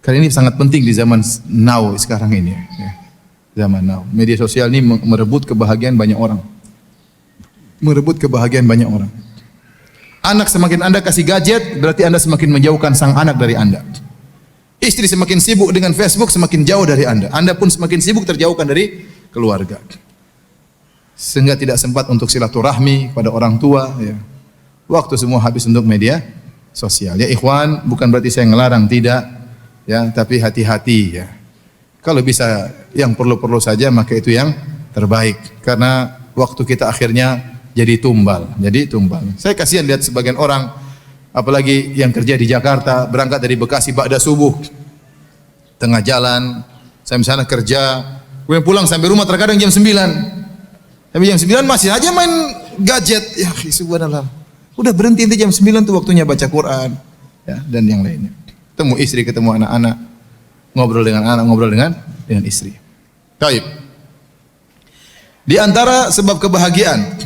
Karena ini sangat penting di zaman now sekarang ini, ya. Zaman now. Media sosial ini merebut kebahagiaan banyak orang. Merebut kebahagiaan banyak orang. Anak semakin Anda kasih gadget, berarti Anda semakin menjauhkan sang anak dari Anda. Istri semakin sibuk dengan Facebook, semakin jauh dari Anda. Anda pun semakin sibuk terjauhkan dari keluarga. Sehingga tidak sempat untuk silaturahmi pada orang tua, ya. Waktu semua habis untuk media sosial. Ya ikhwan, bukan berarti saya ngelarang, tidak, ya, tapi hati-hati, ya. Kalau bisa yang perlu-perlu saja, maka itu yang terbaik. Karena waktu kita akhirnya jadi tumbal. Saya kasihan lihat sebagian orang, apalagi yang kerja di Jakarta, berangkat dari Bekasi ba'da subuh, tengah jalan, saya misalnya kerja, gue pulang sampai rumah terkadang jam 9. Tapi jam 9 masih aja main gadget. Ya subhanallah. Udah berhenti nanti jam 9 tuh waktunya baca Quran, ya, dan yang lainnya. Ketemu istri, ketemu anak-anak, ngobrol dengan anak, ngobrol dengan istri. Baik. Di antara sebab kebahagiaan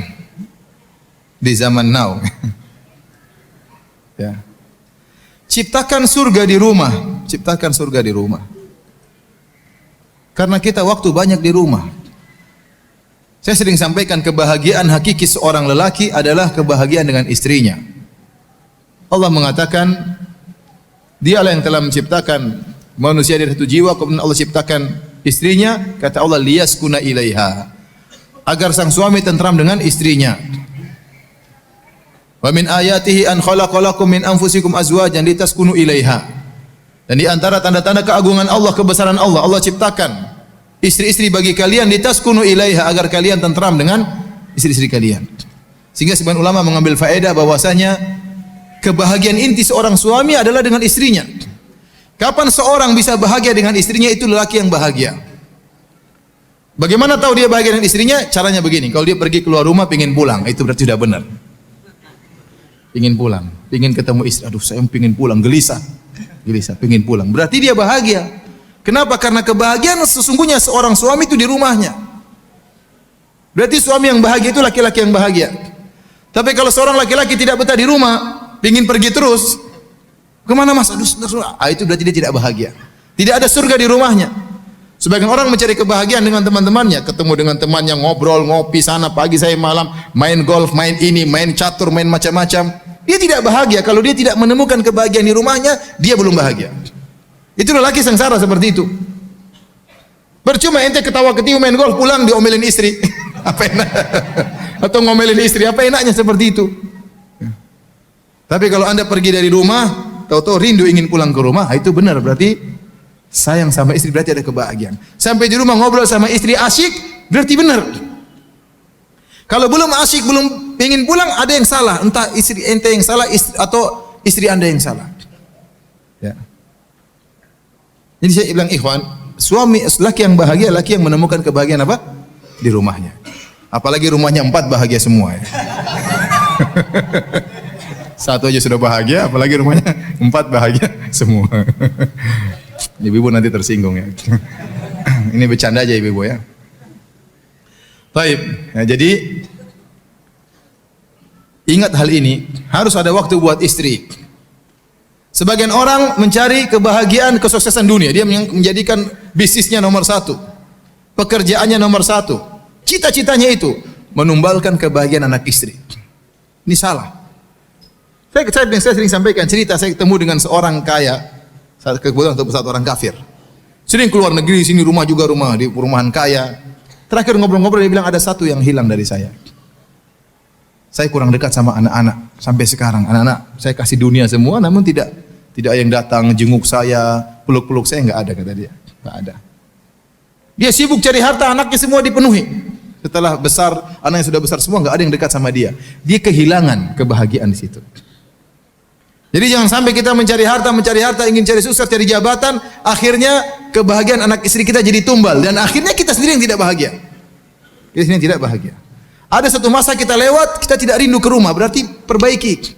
di zaman now, ya. Ciptakan surga di rumah, ciptakan surga di rumah. Karena kita waktu banyak di rumah. Saya sering sampaikan kebahagiaan hakiki seorang lelaki adalah kebahagiaan dengan istrinya. Allah mengatakan, dialah yang telah menciptakan manusia dari satu jiwa, kemudian Allah ciptakan istrinya, kata Allah, liyaskuna ilaiha, agar sang suami tentram dengan istrinya. Wa min ayatihi an khalaqalakum min anfusikum azwajan litaskunu ilaiha. Dan di antara tanda-tanda keagungan Allah, kebesaran Allah, Allah ciptakan istri-istri bagi kalian litaskunu ilaiha, agar kalian tentram dengan istri-istri kalian. Sehingga sebagian ulama mengambil faedah bahwasanya kebahagiaan inti seorang suami adalah dengan istrinya. Kapan seorang bisa bahagia dengan istrinya, itu lelaki yang bahagia. Bagaimana tahu dia bahagia dengan istrinya? Caranya begini, kalau dia pergi keluar rumah pingin pulang, itu berarti sudah benar. Pingin pulang, pingin ketemu istri. Aduh, saya pingin pulang, gelisah, pingin pulang. Berarti dia bahagia. Kenapa? Karena kebahagiaan sesungguhnya seorang suami itu di rumahnya. Berarti suami yang bahagia itu laki-laki yang bahagia. Tapi kalau seorang laki-laki tidak betah di rumah, pingin pergi terus, kemana mas? Aduh, itu berarti dia tidak bahagia. Tidak ada surga di rumahnya. Sebagian orang mencari kebahagiaan dengan teman-temannya, ketemu dengan temannya, ngobrol, ngopi sana pagi saya malam, main golf, main ini, main catur, main macam-macam. Dia tidak bahagia. Kalau dia tidak menemukan kebahagiaan di rumahnya, dia belum bahagia. Itu lelaki sengsara seperti itu. Percuma ente ketawa-ketiwi main golf, pulang diomelin istri. Apa enak? Atau ngomelin istri, apa enaknya seperti itu? Tapi kalau Anda pergi dari rumah, tahu-tahu rindu ingin pulang ke rumah, itu benar, berarti sayang sama istri, berarti ada kebahagiaan. Sampai di rumah ngobrol sama istri asyik, berarti benar. Kalau belum asyik, belum ingin pulang, ada yang salah. Entah istri ente yang salah atau istri Anda yang salah. Ya. Jadi saya bilang ikhwan, suami laki yang bahagia, laki yang menemukan kebahagiaan apa? Di rumahnya. Apalagi rumahnya 4 bahagia semua, ya. Satu aja sudah bahagia, apalagi rumahnya 4 bahagia semua. Ibu-ibu nanti tersinggung, ya. Ini bercanda aja ibu-ibu, ya. Baik, ya, jadi ingat hal ini, harus ada waktu buat istri. Sebagian orang mencari kebahagiaan, kesuksesan dunia, dia menjadikan bisnisnya nomor 1, pekerjaannya nomor 1, cita-citanya itu menumbalkan kebahagiaan anak istri. Ini salah. Saya sering sampaikan cerita, saya ketemu dengan seorang kaya, kebetulan satu orang kafir. Sering keluar negeri, sini rumah juga rumah di perumahan kaya. Terakhir ngobrol-ngobrol dia bilang ada satu yang hilang dari saya. Saya kurang dekat sama anak-anak sampai sekarang. Anak-anak saya kasih dunia semua, namun tidak yang datang jenguk saya, peluk-peluk saya, enggak ada kata dia. Enggak ada. Dia sibuk cari harta, anaknya semua dipenuhi. Setelah besar, anak yang sudah besar semua enggak ada yang dekat sama dia. Dia kehilangan kebahagiaan di situ. Jadi jangan sampai kita mencari harta, ingin cari sukses, cari jabatan, akhirnya kebahagiaan anak istri kita jadi tumbal dan akhirnya kita sendiri yang tidak bahagia. Kita sendiri yang tidak bahagia. Ada satu masa kita lewat, kita tidak rindu ke rumah, berarti perbaiki.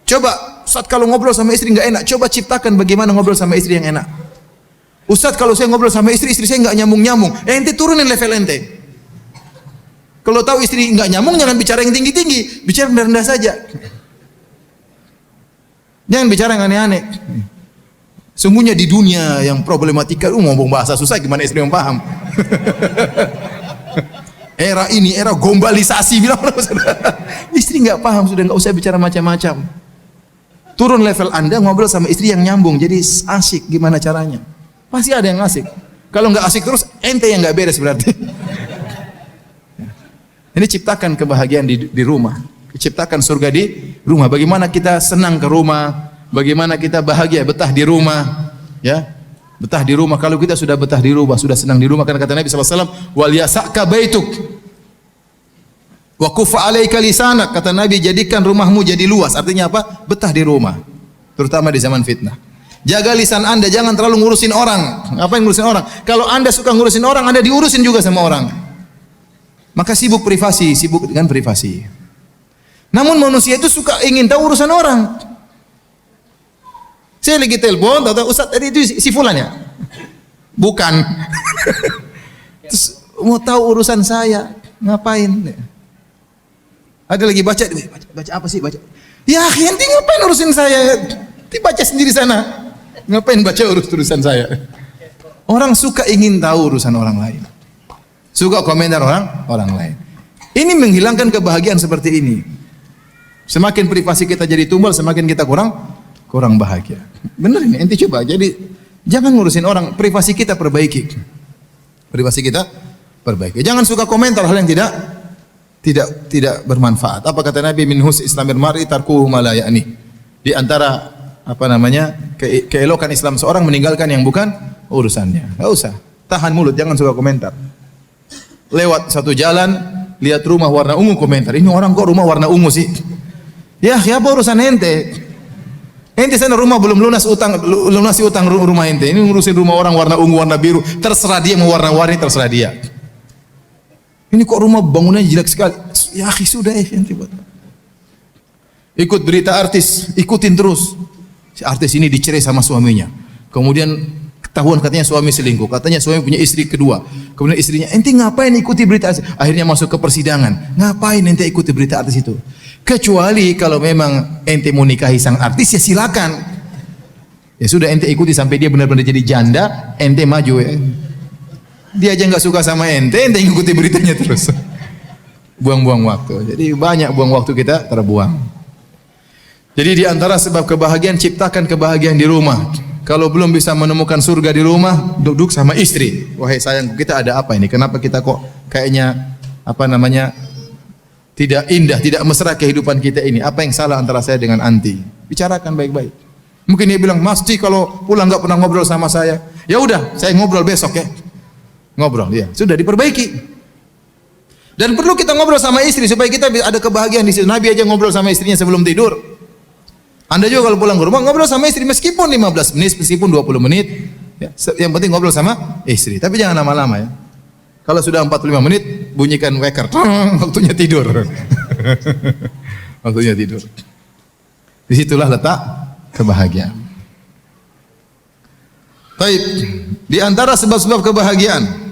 Coba, Ustaz kalau ngobrol sama istri enggak enak, coba ciptakan bagaimana ngobrol sama istri yang enak. Ustaz kalau saya ngobrol sama istri saya enggak nyambung-nyambung. Ente turunin level ente. Kalau tahu istri enggak nyambung, jangan bicara yang tinggi-tinggi, bicara rendah-rendah saja. Jangan bicara yang aneh-aneh. Sungguhnya di dunia yang problematika, ngomong bahasa susah gimana istri yang paham. Era ini era globalisasi bilang istri nggak paham, sudah nggak usah bicara macam-macam. Turun level Anda, ngobrol sama istri yang nyambung, jadi asik. Gimana caranya? Pasti ada yang asik. Kalau nggak asik terus, ente yang nggak beres berarti. Ini ciptakan kebahagiaan di rumah. Ciptakan surga di rumah. Bagaimana kita senang ke rumah, bagaimana kita bahagia betah di rumah, ya. Betah di rumah. Kalau kita sudah betah di rumah, sudah senang di rumah, karena kata Nabi SAW, wal yasa'ka baituk wa kufa 'alaika lisanak. Kata Nabi, jadikan rumahmu jadi luas. Artinya apa? Betah di rumah. Terutama di zaman fitnah. Jaga lisan Anda, jangan terlalu ngurusin orang. Ngapain ngurusin orang? Kalau Anda suka ngurusin orang, Anda diurusin juga sama orang. Maka sibuk dengan privasi. Namun manusia itu suka ingin tahu urusan orang. Saya lagi telepon, tahu Ustaz tadi itu si fulan ya? Bukan. Terus mau tahu urusan saya, ngapain? Ada lagi baca apa sih baca? Ya, ente ngapain urusin saya? Dibaca sendiri sana. Ngapain baca urusan saya? Orang suka ingin tahu urusan orang lain. Suka komentar orang lain. Ini menghilangkan kebahagiaan seperti ini. Semakin privasi kita jadi tumbal, semakin kita kurang bahagia. Benar ini, ente coba. Jadi jangan ngurusin orang, privasi kita perbaiki. Privasi kita perbaiki. Jangan suka komentar hal yang tidak bermanfaat. Apa kata Nabi, min husni islamil mar'i tarkuhu ma la ya'ni. Di antara keelokan Islam seorang meninggalkan yang bukan urusannya. Enggak usah. Tahan mulut, jangan suka komentar. Lewat satu jalan, lihat rumah warna ungu, komentar. Ini orang kok rumah warna ungu sih? Ya, apa urusan ente? Ente sana rumah belum lunasi utang rumah ente. Ini ngurusin rumah orang warna ungu, warna biru. Terserah dia mau warna-warni, terserah dia. Ini kok rumah bangunannya jelek sekali. Ya, sudah ente buat. Ikut berita artis, ikutin terus. Si artis ini dicerai sama suaminya. Kemudian ketahuan katanya suami selingkuh. Katanya suami punya istri kedua. Kemudian istrinya, ente ngapain ikuti berita artis? Akhirnya masuk ke persidangan. Ngapain ente ikuti berita artis itu? Kecuali kalau memang ente mau nikahi sang artis, ya silakan. Ya sudah, ente ikuti sampai dia benar-benar jadi janda, ente maju ya. Dia aja nggak suka sama ente ikuti beritanya terus. Buang-buang waktu. Jadi banyak buang waktu kita terbuang. Jadi di antara sebab kebahagiaan, ciptakan kebahagiaan di rumah. Kalau belum bisa menemukan surga di rumah, duduk sama istri. Wahai sayangku, kita ada apa ini? Kenapa kita kok kayaknya tidak indah, tidak mesra kehidupan kita ini? Apa yang salah antara saya dengan anti? Bicarakan baik-baik. Mungkin dia bilang, Mas Ci kalau pulang nggak pernah ngobrol sama saya. Ya udah, saya ngobrol besok ya. Ngobrol, ya. Sudah diperbaiki. Dan perlu kita ngobrol sama istri supaya kita ada kebahagiaan di situ. Nabi aja ngobrol sama istrinya sebelum tidur. Anda juga kalau pulang ke rumah ngobrol sama istri meskipun 15 menit, meskipun 20 menit. Ya, yang penting ngobrol sama istri. Tapi jangan lama-lama ya. Kalau sudah 45 menit, bunyikan wecker. Waktunya tidur. Waktunya tidur. Disitulah letak kebahagiaan. Baik, di antara sebab-sebab kebahagiaan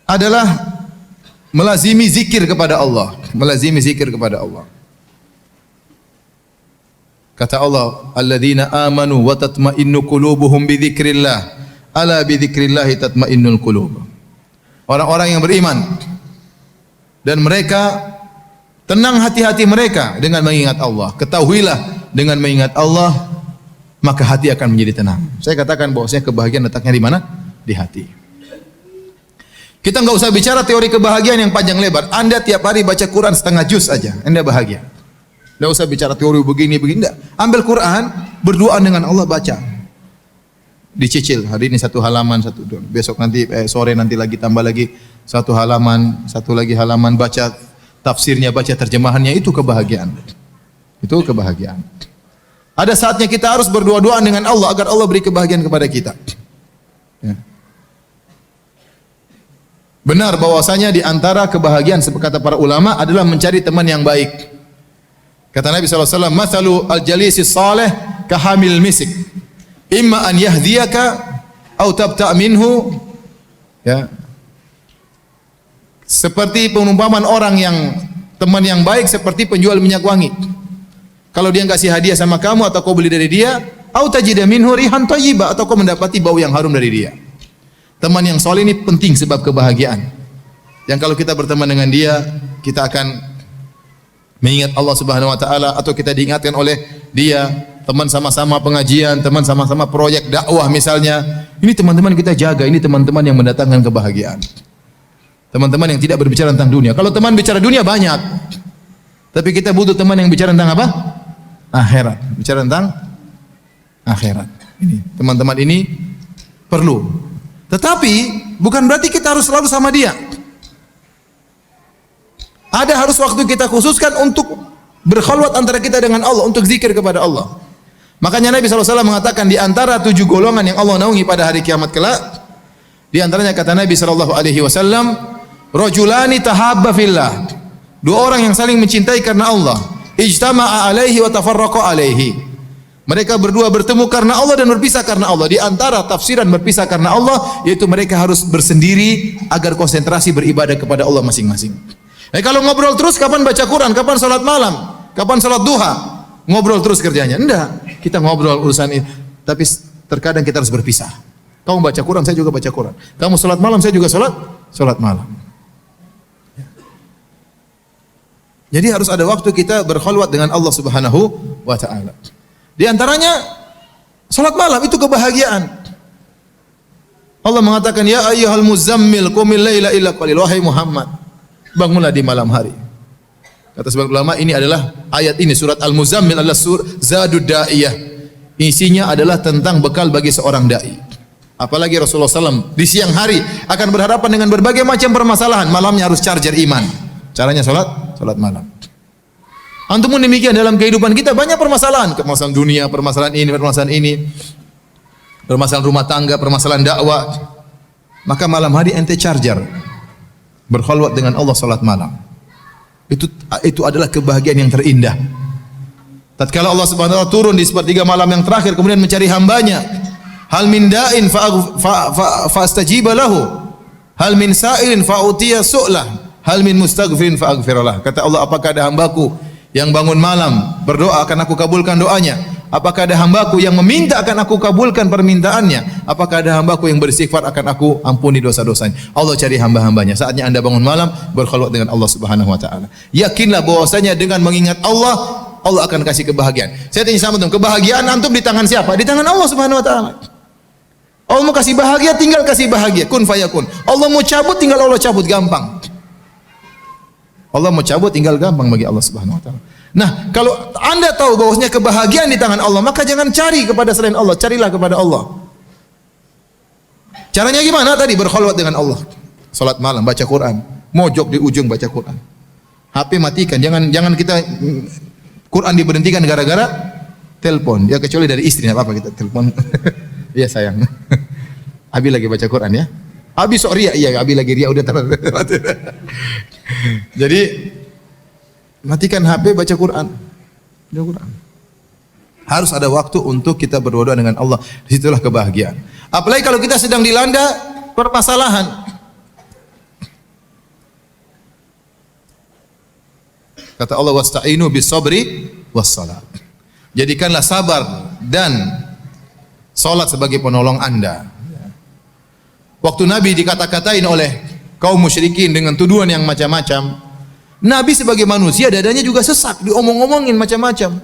adalah melazimi zikir kepada Allah. Melazimi zikir kepada Allah. Kata Allah, alladzina amanu wa tatma'innu qulubuhum bi dzikrillah. Ala bi dzikrillah tatma'innul qulub. Orang-orang yang beriman dan mereka Tenang hati-hati mereka dengan mengingat Allah. Ketahuilah dengan mengingat Allah maka hati akan menjadi tenang. Saya katakan bahwasanya kebahagiaan letaknya di mana? Di hati. Kita enggak usah bicara teori kebahagiaan yang panjang lebar. Anda tiap hari baca Quran setengah juz aja, Anda bahagia. Enggak usah bicara teori begini enggak. Ambil Quran, berdoa dengan Allah, baca. Dicicil, hari ini satu halaman, besok nanti sore nanti lagi tambah lagi satu halaman, satu lagi halaman, baca tafsirnya, baca terjemahannya, itu kebahagiaan. Itu kebahagiaan. Ada saatnya kita harus berdoa-doa dengan Allah agar Allah beri kebahagiaan kepada kita. Ya. Benar bahwasanya di antara kebahagiaan kata para ulama adalah mencari teman yang baik. Kata Nabi SAW, "Mathalu al-jalisi salih kahamil misik. Imma an yahdiyaka atau tabta' minhu." Ya. Seperti perumpamaan orang yang teman yang baik seperti penjual minyak wangi. Kalau dia kasih hadiah sama kamu atau kau beli dari dia, atau tajida minhu rihan thayyibah, atau kau mendapati bau yang harum dari dia. Teman yang soleh ini penting sebab kebahagiaan. Yang kalau kita berteman dengan dia, kita akan mengingat Allah Subhanahu wa taala, atau kita diingatkan oleh dia, teman sama-sama pengajian, teman sama-sama proyek dakwah misalnya. Ini teman-teman kita jaga, ini teman-teman yang mendatangkan kebahagiaan. Teman-teman yang tidak berbicara tentang dunia. Kalau teman bicara dunia banyak. Tapi kita butuh teman yang bicara tentang apa? Akhirat. Bicara tentang akhirat. Ini, teman-teman ini perlu. Tetapi bukan berarti kita harus selalu sama dia. Ada harus waktu kita khususkan untuk berkhalwat antara kita dengan Allah, untuk zikir kepada Allah. Makanya Nabi SAW mengatakan di antara 7 golongan yang Allah naungi pada hari kiamat kelak, di antaranya kata Nabi SAW, rajulani tahabba fillah. 2 orang yang saling mencintai karena Allah. Ijtama'a alaihi wa tafarraqa alaihi. Mereka berdua bertemu karena Allah dan berpisah karena Allah. Di antara tafsiran berpisah karena Allah, yaitu mereka harus bersendiri agar konsentrasi beribadah kepada Allah masing-masing. Kalau ngobrol terus, kapan baca Quran? Kapan salat malam? Kapan salat duha? Ngobrol terus kerjanya? Enggak. Kita ngobrol urusan ini. Tapi terkadang kita harus berpisah. Kamu baca Quran, saya juga baca Quran. Kamu salat malam, saya juga salat malam. Jadi harus ada waktu kita berkhalwat dengan Allah Subhanahu wa taala. Di antaranya salat malam, itu kebahagiaan. Allah mengatakan, ya ayyuhal muzammil qumil laila illa qalil. Wahai Muhammad, bangunlah di malam hari. Kata sebagian ulama, ini adalah ayat ini, surat Al-Muzammil adalah Zadud Da'iyah. Isinya adalah tentang bekal bagi seorang dai. Apalagi Rasulullah SAW di siang hari akan berhadapan dengan berbagai macam permasalahan. Malamnya harus charger iman. Caranya salat malam. Antum pun demikian, dalam kehidupan kita banyak permasalahan, permasalahan dunia, permasalahan ini, permasalahan rumah tangga, permasalahan dakwah. Maka malam hari ente charger, berkhalwat dengan Allah, salat malam. Itu adalah kebahagiaan yang terindah. Tatkala Allah Subhanahu wa taala turun di sepertiga malam yang terakhir, kemudian mencari hambanya. Hal min da'in fa'astajiba lahu. Hal min sa'ilin fa'utiya su'lah. Hal min mustaghfirin fa'aghfiralah. Kata Allah, apakah ada hambaku yang bangun malam berdoa akan aku kabulkan doanya? Apakah ada hambaku yang meminta akan aku kabulkan permintaannya? Apakah ada hambaku yang beristighfar akan aku ampuni dosa-dosanya? Allah cari hamba-hambanya. Saatnya anda bangun malam berkhalwat dengan Allah Subhanahu wa taala. Yakinlah bahwasanya dengan mengingat Allah, Allah akan kasih kebahagiaan. Saya tanya sama teman, kebahagiaan antum di tangan siapa? Di tangan Allah Subhanahu wa taala. Allah mau kasih bahagia, tinggal kasih bahagia. Kun fayakun. Allah mau cabut, tinggal Allah cabut, gampang. Allah mau cabut, tinggal gampang bagi Allah Subhanahu wa taala. Nah, kalau anda tahu bahwasanya kebahagiaan di tangan Allah, maka jangan cari kepada selain Allah, carilah kepada Allah. Caranya gimana tadi? Berkhalwat dengan Allah. Salat malam, baca Quran. Mojok di ujung baca Quran. HP matikan, jangan kita Quran diberhentikan gara-gara telepon. Ya kecuali dari istri, enggak apa-apa kita telepon. Iya sayang. Abi lagi baca Quran ya. Abi sok ria, iya Abi lagi ria udah terlalu. Jadi matikan HP, baca Quran. Baca Quran. Harus ada waktu untuk kita berdoa dengan Allah. Disitulah kebahagiaan. Apalagi kalau kita sedang dilanda permasalahan. Kata Allah, wasta'inu bis-sabri was-salat. Jadikanlah sabar dan salat sebagai penolong anda. Waktu Nabi dikata-katain oleh kaum musyrikin dengan tuduhan yang macam-macam, Nabi sebagai manusia dadanya juga sesak, diomong-omongin macam-macam.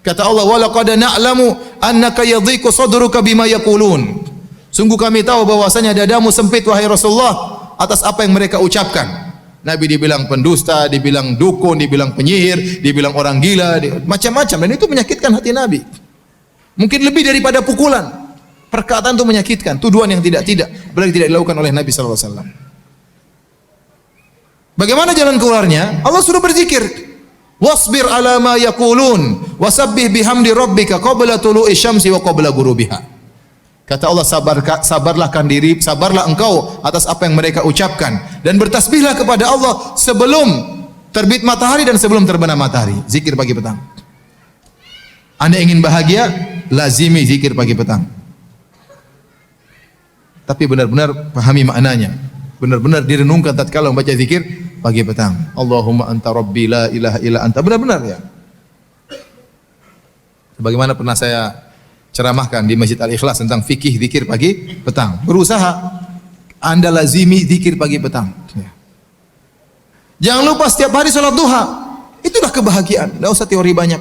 Kata Allah, "Wa laqad na'lamu annaka yadhiqu sadruka bima yaqulun." Sungguh kami tahu bahwasanya dadamu sempit wahai Rasulullah atas apa yang mereka ucapkan. Nabi dibilang pendusta, dibilang dukun, dibilang penyihir, dibilang orang gila, macam-macam, dan itu menyakitkan hati Nabi. Mungkin lebih daripada pukulan. Perkataan itu menyakitkan, tuduhan yang tidak-tidak, apalagi tidak dilakukan oleh Nabi sallallahu alaihi wasallam. Bagaimana jalan keluarnya? Allah suruh berzikir. Wasbir ala ma yaqulun wasabbih bihamdi rabbika qabla tulu'i syamsi wa qabla ghurubiha. Kata Allah, sabarlah engkau atas apa yang mereka ucapkan dan bertasbihlah kepada Allah sebelum terbit matahari dan sebelum terbenam matahari. Zikir pagi petang. Anda ingin bahagia, lazimi zikir pagi petang. Tapi benar-benar pahami maknanya. Benar-benar direnungkan tatkala membaca zikir pagi petang. Allahumma anta rabbi la ilaha illa anta. Benar-benar ya. Sebagaimana pernah saya ceramahkan di Masjid Al-Ikhlas tentang fikih zikir pagi petang. Berusaha Anda lazimi zikir pagi petang. Ya. Jangan lupa setiap hari salat duha. Itulah kebahagiaan. Enggak usah teori banyak.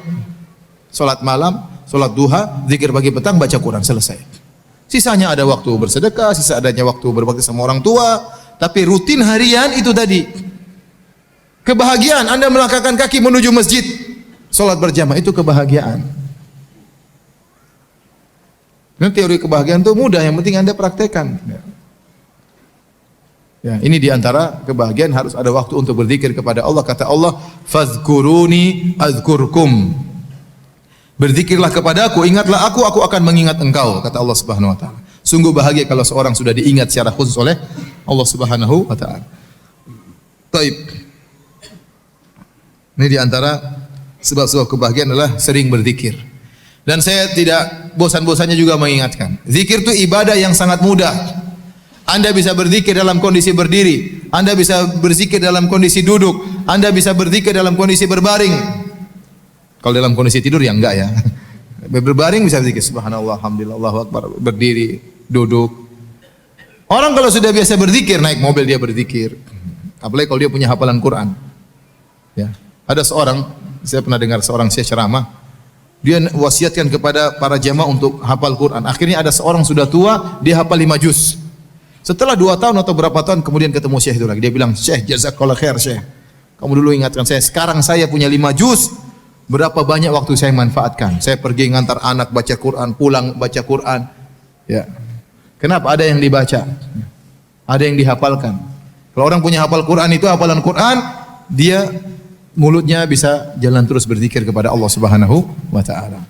Salat malam, salat duha, zikir pagi petang, baca Quran, selesai. Sisanya ada waktu bersedekah, sisa adanya waktu berbakti sama orang tua, tapi rutin harian itu tadi. Kebahagiaan Anda melangkahkan kaki menuju masjid, salat berjamaah, itu kebahagiaan. Dan teori kebahagiaan itu mudah, yang penting Anda praktekkan. Ya, ini diantara kebahagiaan, harus ada waktu untuk berzikir kepada Allah. Kata Allah, "Fadhkuruni azkurkum." Berzikirlah kepadaku, ingatlah aku akan mengingat engkau, kata Allah Subhanahu wa taala. Sungguh bahagia kalau seorang sudah diingat secara khusus oleh Allah Subhanahu wa taala. Baik. Ini di antara sebab-sebab kebahagiaan adalah sering berzikir. Dan saya tidak bosan-bosannya juga mengingatkan, zikir itu ibadah yang sangat mudah. Anda bisa berzikir dalam kondisi berdiri, Anda bisa berzikir dalam kondisi duduk, Anda bisa berzikir dalam kondisi berbaring. Kalau dalam kondisi tidur ya enggak ya. Berbaring bisa berzikir subhanallah, alhamdulillah, Allahu akbar, berdiri, duduk. Orang kalau sudah biasa berzikir, naik mobil dia berzikir. Apalagi kalau dia punya hafalan Quran. Ya. Ada seorang, saya pernah dengar seorang syekh ceramah, dia wasiatkan kepada para jamaah untuk hafal Quran. Akhirnya ada seorang sudah tua, dia hafal 5 juz. Setelah 2 tahun atau berapa tahun kemudian ketemu syekh itu lagi. Dia bilang, "Syekh, jazakallahu khair, Syekh. Kamu dulu ingatkan saya, sekarang saya punya 5 juz. Berapa banyak waktu saya manfaatkan. Saya pergi ngantar anak baca Quran, pulang baca Quran." Ya. Kenapa? Ada yang dibaca. Ada yang dihafalkan. Kalau orang punya hafal Quran itu hafalan Quran, dia mulutnya bisa jalan terus berzikir kepada Allah Subhanahu wa taala.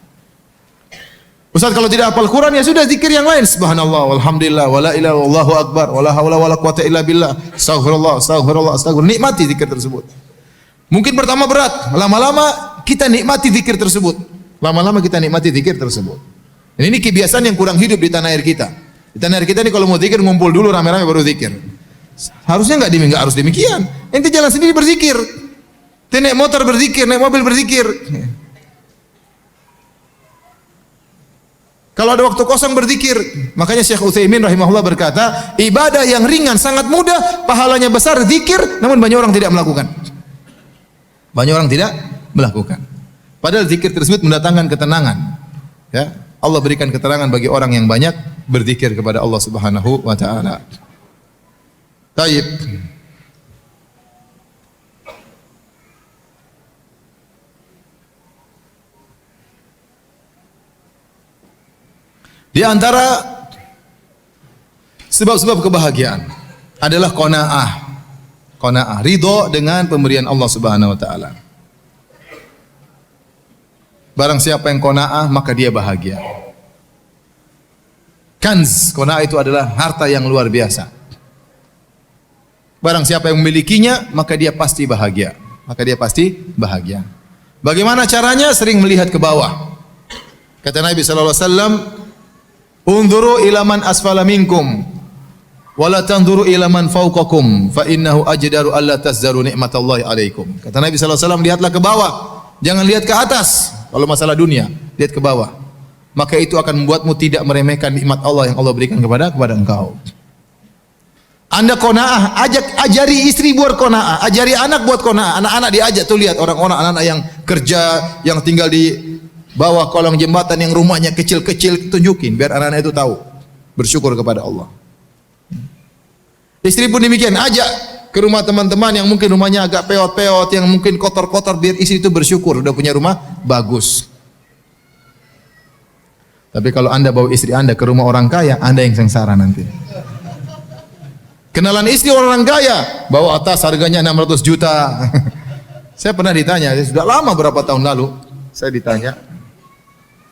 Ustaz, kalau tidak hafal Quran ya sudah zikir yang lain. Subhanallah, walhamdulillah, wala ilaha illallah, Allahu akbar, wala haula wala quwata illa billah. Astaghfirullah, astaghfirullah, astaghfirullah. Nikmati zikir tersebut. Mungkin pertama berat, lama-lama kita nikmati zikir tersebut. Lama-lama kita nikmati zikir tersebut. Dan ini kebiasaan yang kurang hidup di tanah air kita. Di tanah air kita ini kalau mau zikir ngumpul dulu rame-rame baru zikir. Harusnya enggak harus demikian. Ente jalan sendiri berzikir. Ente naik motor berzikir, naik mobil berzikir. Kalau ada waktu kosong berzikir. Makanya Syekh Utsaimin rahimahullah berkata, ibadah yang ringan sangat mudah, pahalanya besar, zikir, namun banyak orang tidak melakukan. Banyak orang tidak melakukan. Padahal zikir tersebut mendatangkan ketenangan. Ya, Allah berikan keterangan bagi orang yang banyak berzikir kepada Allah Subhanahu wa taala. Baik. Di antara sebab-sebab kebahagiaan adalah qanaah. Qanaah, ridha dengan pemberian Allah Subhanahu wa taala. Barang siapa yang qanaah maka dia bahagia. Kanz, qanaah itu adalah harta yang luar biasa. Barang siapa yang memilikinya maka dia pasti bahagia. Maka dia pasti bahagia. Bagaimana caranya? Sering melihat ke bawah. Kata Nabi sallallahu alaihi wasallam, "Unzuru ila man asfala minkum wa la tanzuru ila man fawqakum fa innahu ajdaru alla tazdaru nikmatallahi alaikum." Kata Nabi sallallahu alaihi wasallam, lihatlah ke bawah, jangan lihat ke atas. Kalau masalah dunia, lihat ke bawah. Maka itu akan membuatmu tidak meremehkan nikmat Allah yang Allah berikan kepada engkau. Anda qanaah, ajari istri buat qanaah, ajari anak buat qanaah. Anak-anak diajak tuh, lihat orang-orang anak-anak yang kerja, yang tinggal di bawah kolong jembatan, yang rumahnya kecil-kecil, tunjukin biar anak-anak itu tahu bersyukur kepada Allah. Istri pun demikian, ajak ke rumah teman-teman yang mungkin rumahnya agak peot-peot, yang mungkin kotor-kotor, biar istri itu bersyukur udah punya rumah bagus. Tapi kalau Anda bawa istri Anda ke rumah orang kaya, Anda yang sengsara nanti. Kenalan istri orang kaya, bawa tas harganya 600 juta. Saya pernah ditanya, sudah lama berapa tahun lalu, saya ditanya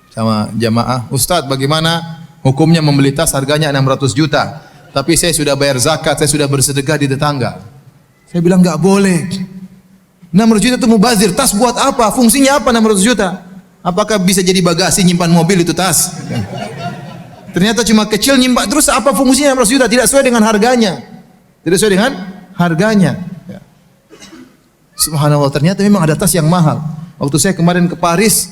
sama jamaah, Ustadz bagaimana hukumnya membeli tas harganya 600 juta, tapi saya sudah bayar zakat, saya sudah bersedekah di tetangga. Saya bilang enggak boleh. 600 juta itu mubazir, tas buat apa? Fungsinya apa 600 juta? Apakah bisa jadi bagasi nyimpan mobil itu tas? Ternyata cuma kecil nyimpan, terus apa fungsinya 600 juta? Tidak sesuai dengan harganya. Tidak sesuai dengan harganya. Ya. Subhanallah, ternyata memang ada tas yang mahal. Waktu saya kemarin ke Paris,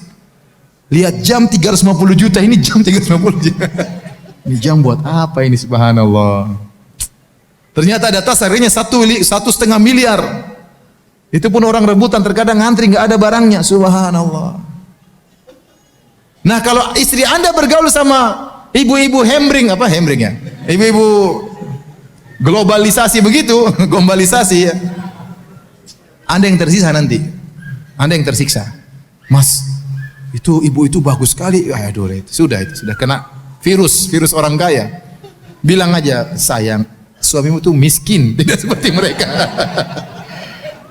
lihat jam 350 juta, ini jam 350 juta. Ini jam buat apa ini, subhanallah. Ternyata ada tas harganya 1,5 miliar. Itu pun orang rebutan, terkadang ngantri nggak ada barangnya, subhanallah. Nah, kalau istri Anda bergaul sama ibu-ibu hembring, apa hembring ya? Ibu-ibu globalisasi begitu, globalisasi ya. Anda yang tersisa nanti. Anda yang tersiksa. Mas, itu ibu itu bagus sekali. Aduh, itu sudah kena virus orang kaya. Bilang aja, sayang, suamimu itu miskin, tidak seperti mereka.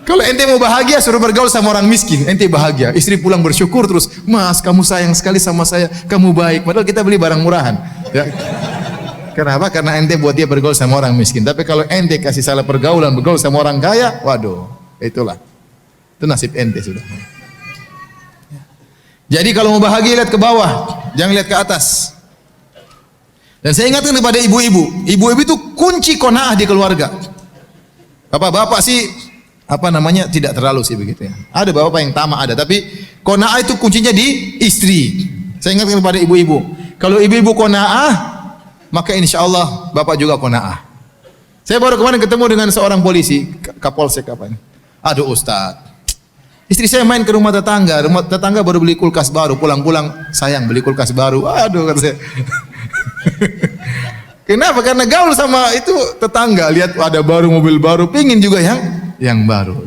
Kalau ente mau bahagia, suruh bergaul sama orang miskin, ente bahagia. Istri pulang bersyukur terus, Mas, kamu sayang sekali sama saya, kamu baik. Padahal kita beli barang murahan. Ya. Kenapa? Karena ente buat dia bergaul sama orang miskin. Tapi kalau ente kasih salah pergaulan, bergaul sama orang kaya, waduh, itulah. Itu nasib ente sudah. Jadi kalau mau bahagia, lihat ke bawah, jangan lihat ke atas. Dan saya ingatkan kepada ibu-ibu, ibu-ibu itu kunci qanaah di keluarga. Bapak-bapak sih, tidak terlalu sih begitu ya. Ada bapak yang tamak ada, tapi qanaah itu kuncinya di istri. Saya ingatkan kepada ibu-ibu, kalau ibu-ibu qanaah, maka insya Allah bapak juga qanaah. Saya baru kemarin ketemu dengan seorang polisi, Kapolsek apa ini. Aduh Ustaz, istri saya main ke rumah tetangga baru beli kulkas baru, pulang-pulang sayang beli kulkas baru. Aduh kata saya. Kenapa? Karena gaul sama itu tetangga, lihat ada baru mobil baru, pingin juga yang baru.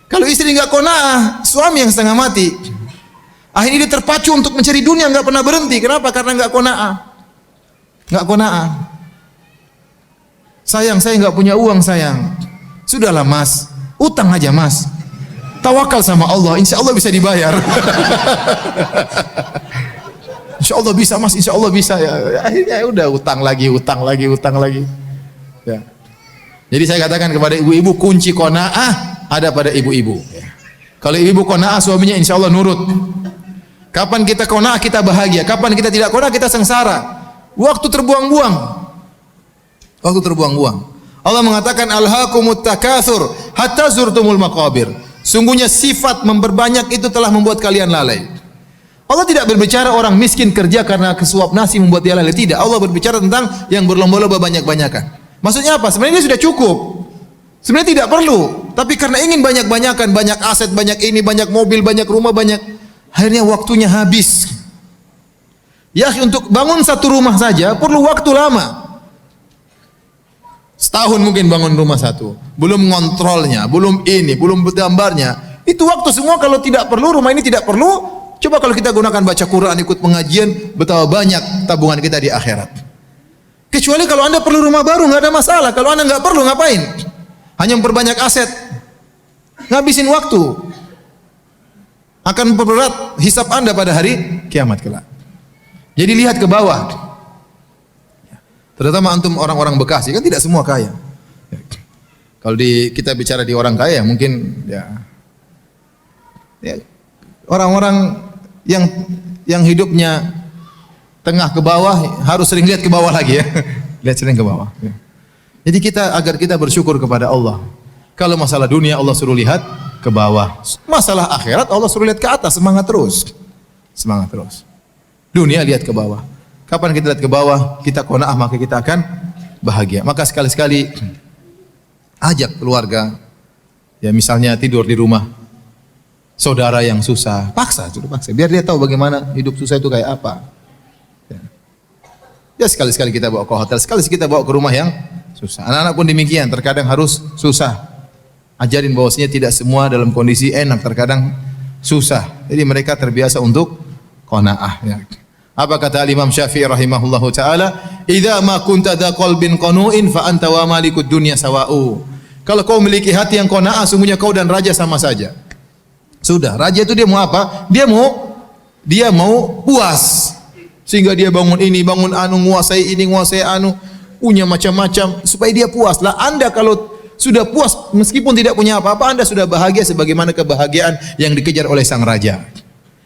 Kalau istri nggak qanaah, suami yang setengah mati. Akhirnya dia terpacu untuk mencari dunia, nggak pernah berhenti. Kenapa? Karena nggak qanaah. Nggak qanaah. Sayang, saya nggak punya uang sayang. Sudahlah mas, utang aja mas. Tawakal sama Allah, insya Allah bisa dibayar. Insya Allah bisa mas, insya Allah bisa ya. Akhirnya ya udah utang lagi. Ya. Jadi saya katakan kepada ibu-ibu, kunci qanaah ada pada ibu-ibu. Ya. Kalau ibu qanaah, suaminya insya Allah nurut. Kapan kita qanaah kita bahagia, kapan kita tidak qanaah kita sengsara. Waktu terbuang-buang. Allah mengatakan alhaakumut takatsur hatta zurtumul maqabir. Sungguhnya sifat memperbanyak itu telah membuat kalian lalai. Allah tidak berbicara orang miskin kerja karena kesuap nasi membuat dia lalai. Tidak. Allah berbicara tentang yang berlomba-lomba banyak-banyakan. Maksudnya apa? Sebenarnya dia sudah cukup. Sebenarnya tidak perlu. Tapi karena ingin banyak-banyakan, banyak aset, banyak ini, banyak mobil, banyak rumah, banyak. Akhirnya waktunya habis. Ya, untuk bangun satu rumah saja perlu waktu lama. Setahun mungkin bangun rumah satu. Belum ngontrolnya, belum ini, belum gambarnya. Itu waktu semua kalau tidak perlu, rumah ini tidak perlu. Coba kalau kita gunakan baca Quran, ikut pengajian, betapa banyak tabungan kita di akhirat. Kecuali kalau Anda perlu rumah baru, nggak ada masalah. Kalau Anda nggak perlu, ngapain? Hanya memperbanyak aset, ngabisin waktu. Akan memperberat hisab Anda pada hari kiamat kelak. Jadi lihat ke bawah. Terutama antum orang-orang Bekasi, kan tidak semua kaya. Kalau kita bicara di orang kaya, mungkin ya orang-orang yang hidupnya tengah ke bawah harus sering lihat ke bawah lagi ya. Lihat sering ke bawah. Jadi agar kita bersyukur kepada Allah. Kalau masalah dunia Allah suruh lihat ke bawah. Masalah akhirat Allah suruh lihat ke atas, semangat terus. Semangat terus. Dunia lihat ke bawah. Kapan kita lihat ke bawah, kita qanaah maka kita akan bahagia. Maka sekali-sekali ajak keluarga, ya misalnya tidur di rumah saudara yang susah, paksa, biar dia tahu bagaimana hidup susah itu kayak apa. Ya sekali-sekali kita bawa ke hotel, sekali-sekali kita bawa ke rumah yang susah. Anak-anak pun demikian, terkadang harus susah. Ajarin bahwasanya tidak semua dalam kondisi enak, terkadang susah. Jadi mereka terbiasa untuk qanaah. Ya. Apa kata Imam Syafi'i rahimahullahu taala? "Idza ma kunta dza qalbin qanu'in fa anta wa malikud dunya sawa'u." Kalau kau memiliki hati yang qanaah, sungguhnya kau dan raja sama saja. Sudah, raja itu dia mau apa? Dia mau puas. Sehingga dia bangun ini, bangun anu, nguasai ini, nguasai anu, punya macam-macam supaya dia puas. Lah Anda kalau sudah puas meskipun tidak punya apa-apa, Anda sudah bahagia sebagaimana kebahagiaan yang dikejar oleh sang raja.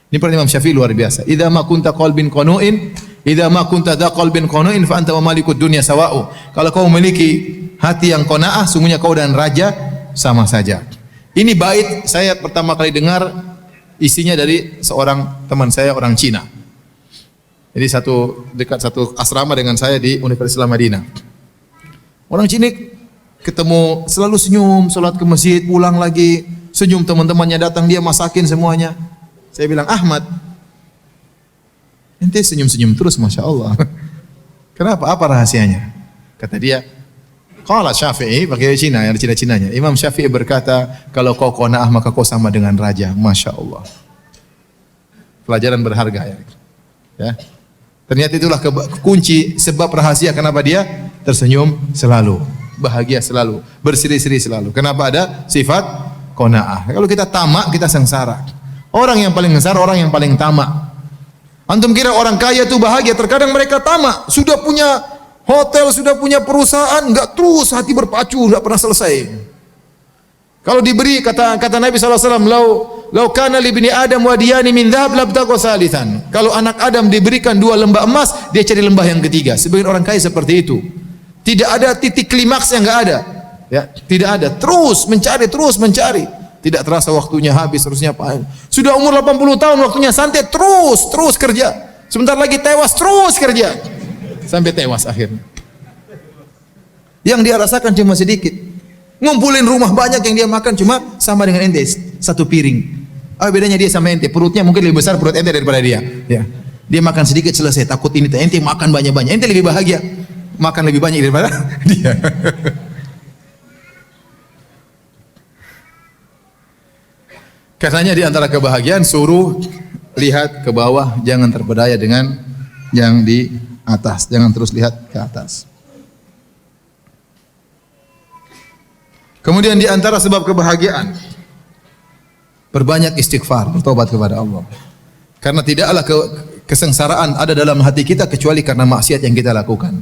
Ini perkataan Imam Syafi'i luar biasa. Idza ma kunta qalbin qanu'in, idza ma kunta dza qalbin qanu'in fa anta wa malikud dunya sawa'u. Kalau kau memiliki hati yang qanaah, sungguhnya kau dan raja sama saja. Ini bait saya pertama kali dengar, isinya dari seorang teman saya orang Cina. Jadi dekat satu asrama dengan saya di Universitas Islam Madinah. Orang Cina ketemu selalu senyum, salat ke masjid, pulang lagi senyum, teman-temannya datang dia masakin semuanya. Saya bilang, "Ahmad, ente senyum-senyum terus, Masya Allah. Kenapa? Apa rahasianya?" Kata dia, qala Syafi'i, pakai Cina, yang Cina-Cinanya. Imam Syafi'i berkata, kalau kau qanaah maka kau sama dengan raja. Masya Allah. Pelajaran berharga ya. Ya. Ternyata itulah kunci sebab rahasia kenapa dia tersenyum selalu, bahagia selalu, berseri-seri selalu. Kenapa ada sifat qanaah? Kalau kita tamak, kita sengsara. Orang yang paling sengsara orang yang paling tamak. Antum kira orang kaya itu bahagia? Terkadang mereka tamak, sudah punya hotel, sudah punya perusahaan, enggak terus hati berpacu, enggak pernah selesai. Kalau diberi kata Nabi SAW, "Lau kana li bani Adam wadiyani min dhahab labtagha salisan." Kalau anak Adam diberikan 2 lembah emas, dia cari lembah yang ketiga. Sebagian orang kaya seperti itu. Tidak ada titik klimaks yang enggak ada. Ya, tidak ada. Terus mencari. Tidak terasa waktunya habis, terusnya apa? Sudah umur 80 tahun, waktunya santai, terus kerja. Sebentar lagi tewas, terus kerja. Sampai tewas akhirnya. Yang dia rasakan cuma sedikit. Ngumpulin rumah banyak yang dia makan cuma sama dengan ente, 1 piring. Bedanya dia sama ente, perutnya mungkin lebih besar perut ente daripada dia. Ya. Dia makan sedikit selesai, takut ini ente makan banyak-banyak. Ente lebih bahagia makan lebih banyak daripada dia. Katanya di antara kebahagiaan suruh lihat ke bawah, jangan terpedaya dengan yang di atas, jangan terus lihat ke atas. Kemudian di antara sebab kebahagiaan, perbanyak istighfar, bertobat kepada Allah. Karena tidaklah kesengsaraan ada dalam hati kita kecuali karena maksiat yang kita lakukan.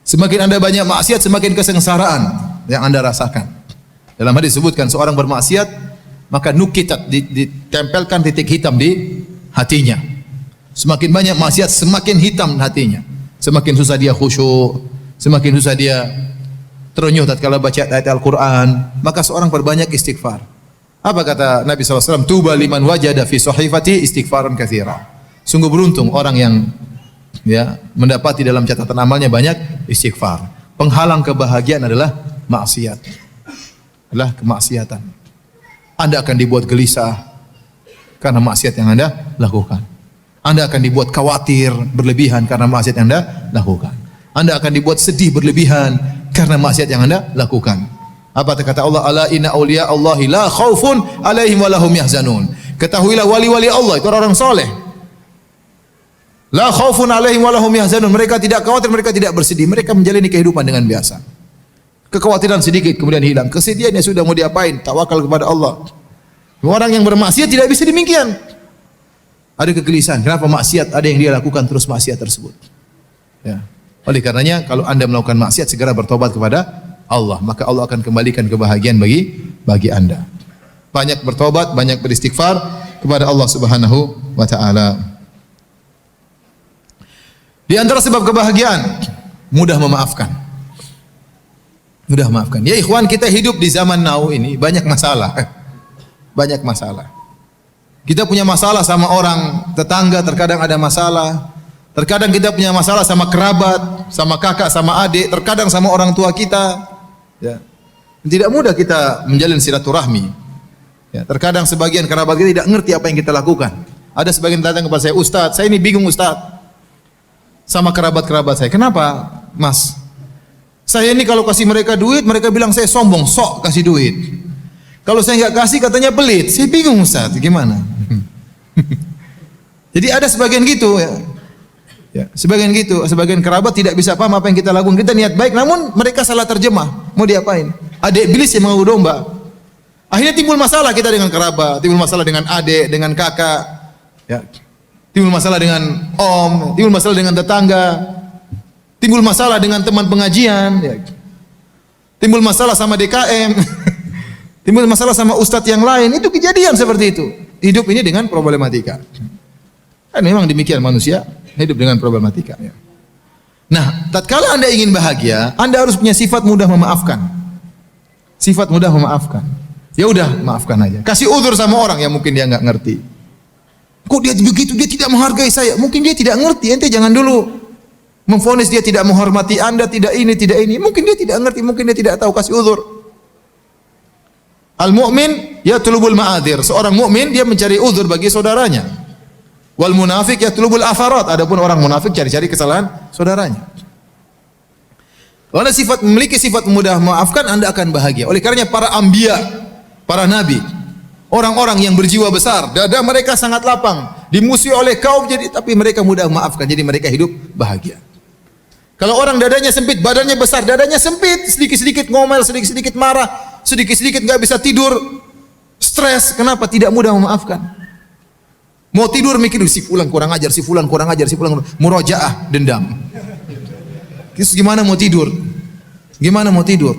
Semakin Anda banyak maksiat, semakin kesengsaraan yang Anda rasakan. Dalam hadis disebutkan seorang bermaksiat maka nukitat, ditempelkan titik hitam di hatinya. Semakin banyak maksiat, semakin hitam hatinya. Semakin susah dia khusyuk, semakin susah dia terenyuh tatkala baca ayat Al-Quran. Maka seorang perbanyak istighfar. Apa kata Nabi SAW? Tuba liman wajada fi sahifati istighfaran katsira. Sungguh beruntung orang yang mendapati dalam catatan amalnya banyak istighfar. Penghalang kebahagiaan adalah maksiat. Adalah kemaksiatan. Anda akan dibuat gelisah karena maksiat yang Anda lakukan. Anda akan dibuat khawatir berlebihan karena maksiat yang Anda lakukan. Anda akan dibuat sedih berlebihan karena maksiat yang Anda lakukan. Apa kata Allah? Ala inna awliya Allahi la khaufun alaihim wa lahum yahzanun. Ketahuilah wali-wali Allah itu orang soleh. La khaufun alaihim wa lahum yahzanun. Mereka tidak khawatir, mereka tidak bersedih. Mereka menjalani kehidupan dengan biasa. Kekhawatiran sedikit kemudian hilang. Kesedihannya sudah mau diapain? Tawakal kepada Allah. Orang yang bermaksiat tidak bisa demikian. Ada kegelisahan. Kenapa maksiat? Ada yang dia lakukan terus maksiat tersebut. Ya. Oleh karenanya kalau Anda melakukan maksiat segera bertobat kepada Allah, maka Allah akan kembalikan kebahagiaan bagi Anda. Banyak bertobat, banyak beristighfar kepada Allah Subhanahu wa taala. Di antara sebab kebahagiaan, mudah memaafkan. Mudah maafkan. Ya ikhwan, kita hidup di zaman now ini banyak masalah. Banyak masalah. Kita punya masalah sama orang tetangga, terkadang ada masalah. Terkadang kita punya masalah sama kerabat, sama kakak, sama adik, terkadang sama orang tua kita. Ya. Tidak mudah kita menjalin silaturahmi. Ya. Terkadang sebagian kerabat kita tidak ngerti apa yang kita lakukan. Ada sebagian datang kepada saya, Ustaz, saya ini bingung Ustaz. Sama kerabat-kerabat saya. Kenapa, Mas? Saya ini kalau kasih mereka duit, mereka bilang saya sombong, sok kasih duit. Kalau saya nggak kasih, katanya pelit. Saya bingung Ustaz, gimana? Jadi ada sebagian gitu ya. Ya, sebagian gitu, sebagian kerabat tidak bisa paham apa yang kita lakukan. Kita niat baik, namun mereka salah terjemah. Mau diapain? Adik iblis yang mengadu domba. Akhirnya timbul masalah kita dengan kerabat, timbul masalah dengan adik, dengan kakak, ya. Timbul masalah dengan om, timbul masalah dengan tetangga, timbul masalah dengan teman pengajian, ya. Timbul masalah sama DKM, timbul masalah sama ustadz yang lain. Itu kejadian seperti itu. Hidup ini dengan problematika. Kan memang demikian manusia hidup dengan problematika. Ya. Nah, tatkala Anda ingin bahagia, Anda harus punya sifat mudah memaafkan. Sifat mudah memaafkan. Ya udah, maafkan aja. Kasih uzur sama orang yang mungkin dia nggak ngerti. Kok dia begitu, dia tidak menghargai saya. Mungkin dia tidak ngerti, ente jangan dulu memvonis dia tidak menghormati Anda, tidak ini, tidak ini. Mungkin dia tidak ngerti, mungkin dia tidak tahu, kasih uzur. Al-mu'min yatlubul ma'adzir. Seorang mukmin dia mencari uzur bagi saudaranya. Wal munafik yatlubul afarat. Adapun orang munafik cari-cari kesalahan saudaranya. Kalau Anda memiliki sifat mudah memaafkan, Anda akan bahagia. Oleh karenanya para anbiya, para nabi, orang-orang yang berjiwa besar, dada mereka sangat lapang, dimusuhi oleh kaum tapi mereka mudah memaafkan, jadi mereka hidup bahagia. Kalau orang dadanya sempit, badannya besar, dadanya sempit, sedikit-sedikit ngomel, sedikit-sedikit marah, sedikit-sedikit nggak bisa tidur, stres. Kenapa? Tidak mudah memaafkan. Mau tidur mikir si fulan kurang ajar, si fulan kurang ajar, si fulan murojaah, dendam. Terus gimana mau tidur? Gimana mau tidur?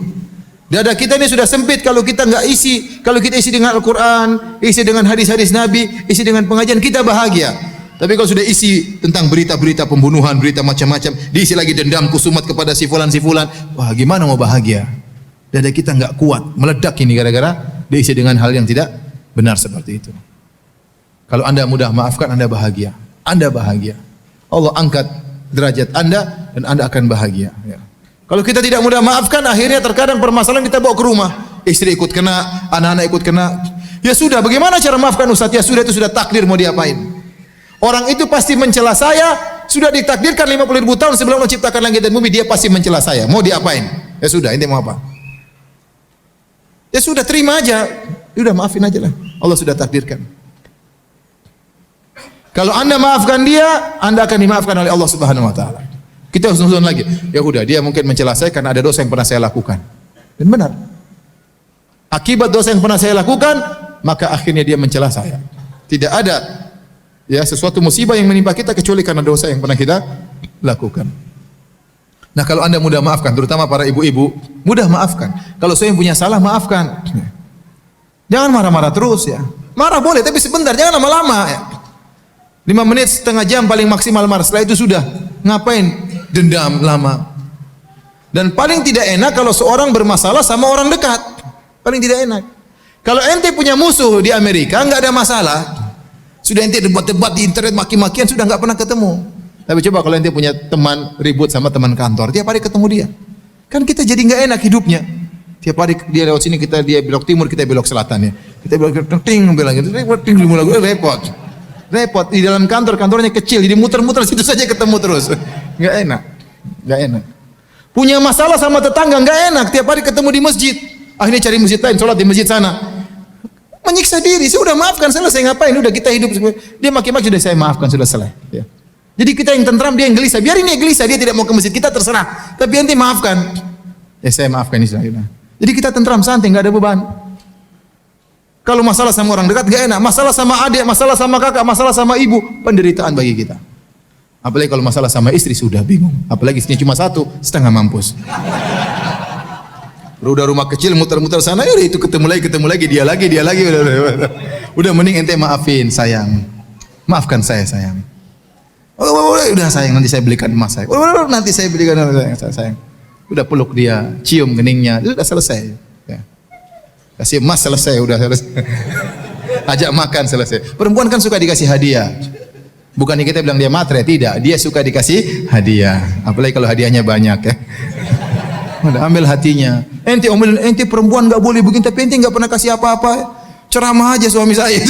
Dada kita ini sudah sempit kalau kita nggak isi. Kalau kita isi dengan Al-Quran, isi dengan hadis-hadis Nabi, isi dengan pengajian, kita bahagia. Tapi kalau sudah isi tentang berita-berita pembunuhan, berita macam-macam, diisi lagi dendam, kusumat kepada si fulan, wah gimana mau bahagia? Dada kita nggak kuat, meledak ini gara-gara diisi dengan hal yang tidak benar seperti itu. Kalau Anda mudah maafkan, Anda bahagia. Anda bahagia. Allah angkat derajat Anda dan Anda akan bahagia. Ya. Kalau kita tidak mudah maafkan, akhirnya terkadang permasalahan kita bawa ke rumah. Istri ikut kena, anak-anak ikut kena. Ya sudah, bagaimana cara maafkan Ustaz? Ya sudah, itu sudah takdir, mau diapain? Orang itu pasti mencela saya, sudah ditakdirkan 50.000 tahun sebelum Allah ciptakan langit dan bumi, dia pasti mencela saya. Mau diapain? Ya sudah, ente mau apa? Ya sudah, terima aja. Sudah, maafin aja lah. Allah sudah takdirkan. Kalau Anda maafkan dia, Anda akan dimaafkan oleh Allah Subhanahu wa taala. Kita harus nonton lagi. Ya udah, dia mungkin mencela saya karena ada dosa yang pernah saya lakukan. Dan benar. Akibat dosa yang pernah saya lakukan, maka akhirnya dia mencela saya. Tidak ada ya sesuatu musibah yang menimpa kita kecuali karena dosa yang pernah kita lakukan. Nah, kalau Anda mudah maafkan, terutama para ibu-ibu, mudah maafkan. Kalau saya yang punya salah, maafkan. Jangan marah-marah terus ya. Marah boleh, tapi sebentar, jangan lama-lama ya. 5 menit, setengah jam paling maksimal marah. Setelah itu sudah. Ngapain dendam lama? Dan paling tidak enak kalau seorang bermasalah sama orang dekat. Paling tidak enak. Kalau ente punya musuh di Amerika, nggak ada masalah. Sudah ente debat-debat di internet, maki-makian, sudah nggak pernah ketemu. Tapi coba kalau ente punya teman ribut sama teman kantor, tiap hari ketemu dia. Kan kita jadi nggak enak hidupnya. Tiap hari dia lewat sini, dia belok timur, kita belok selatan ya. Kita belok ting, bilang gitu, repot. Repot di dalam kantornya kecil, jadi muter-muter situ saja ketemu terus. Nggak enak, nggak enak. Punya masalah sama tetangga nggak enak, tiap hari ketemu di masjid. Akhirnya cari masjid lain, sholat di masjid sana. Menyiksa diri, saya udah maafkan, selesai ngapain? Udah kita hidup. Dia maki-maki, sudah saya maafkan, sudah selesai. Ya. Jadi kita yang tentram, dia yang gelisah. Biarin dia gelisah, dia tidak mau ke masjid, kita terserah. Tapi nanti maafkan. Ya saya maafkan ini sudah. Jadi kita tentram, santai, nggak ada beban. Kalau masalah sama orang dekat gak enak, masalah sama adik, masalah sama kakak, masalah sama ibu, penderitaan bagi kita. Apalagi kalau masalah sama istri sudah bingung. Apalagi istrinya cuma satu, setengah mampus. Udah rumah kecil muter-muter sana, ya itu ketemu lagi, dia lagi. Udah mending ente maafin sayang. Maafkan saya sayang. Udah sayang, nanti saya belikan emas saya. Nanti saya belikan sayang. Udah peluk dia, cium keningnya, udah selesai. Kasih emas selesai, udah selesai. Ajak makan selesai. Perempuan kan suka dikasih hadiah. Bukan kita bilang dia matre, tidak. Dia suka dikasih hadiah. Apalagi kalau hadiahnya banyak ya. Udah ambil hatinya. Ente omelin, ente perempuan nggak boleh begini, tapi ente nggak pernah kasih apa-apa. Ceramah aja suami saya.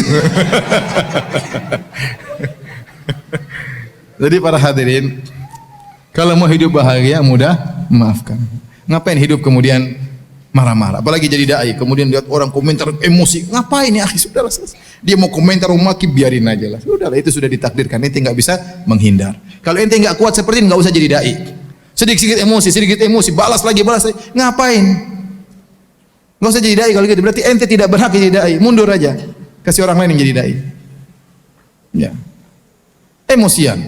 Jadi para hadirin, kalau mau hidup bahagia mudah memaafkan. Ngapain hidup kemudian marah-marah? Apalagi jadi dai, kemudian lihat orang komentar emosi. Ngapain ya? Sudahlah selesai. Dia mau komentar mau maki, biarin aja lah. Sudahlah, itu sudah ditakdirkan. Ente nggak bisa menghindar. Kalau ente nggak kuat seperti ini, nggak usah jadi dai. Sedikit emosi, balas lagi. Ngapain? Nggak usah jadi dai kalau gitu. Berarti ente tidak berhak jadi dai. Mundur aja. Kasih orang lain yang jadi dai. Ya. Emosian.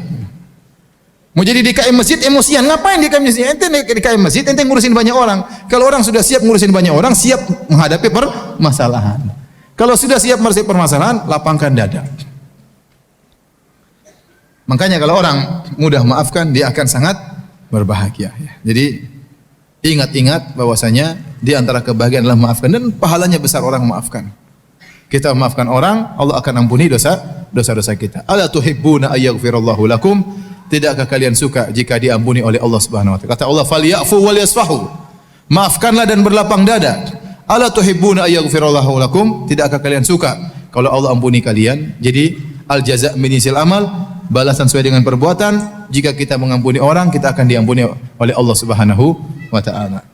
Mau jadi DKM masjid emosian. Ngapain DKM masjid? Ente DKM masjid, ente ngurusin banyak orang. Kalau orang sudah siap ngurusin banyak orang, siap menghadapi permasalahan. Kalau sudah siap menghadapi permasalahan, lapangkan dada. Makanya kalau orang mudah maafkan, dia akan sangat berbahagia. Jadi ingat-ingat bahwasanya di antara kebahagiaan adalah maafkan, dan pahalanya besar orang memaafkan. Kita memaafkan orang, Allah akan ampuni dosa-dosa kita. Ala tuhibbuna ayyaghfirallahu lakum? Tidakkah kalian suka jika diampuni oleh Allah Subhanahu wa taala? Kata Allah, "Falyafu wal yasfahu." Maafkanlah dan berlapang dada. Ala tuhibbuna ayyaghfirallahu lakum? Tidakkah kalian suka kalau Allah ampuni kalian? Jadi al jaza' min jinsil amal, balasan sesuai dengan perbuatan. Jika kita mengampuni orang, kita akan diampuni oleh Allah Subhanahu wa taala.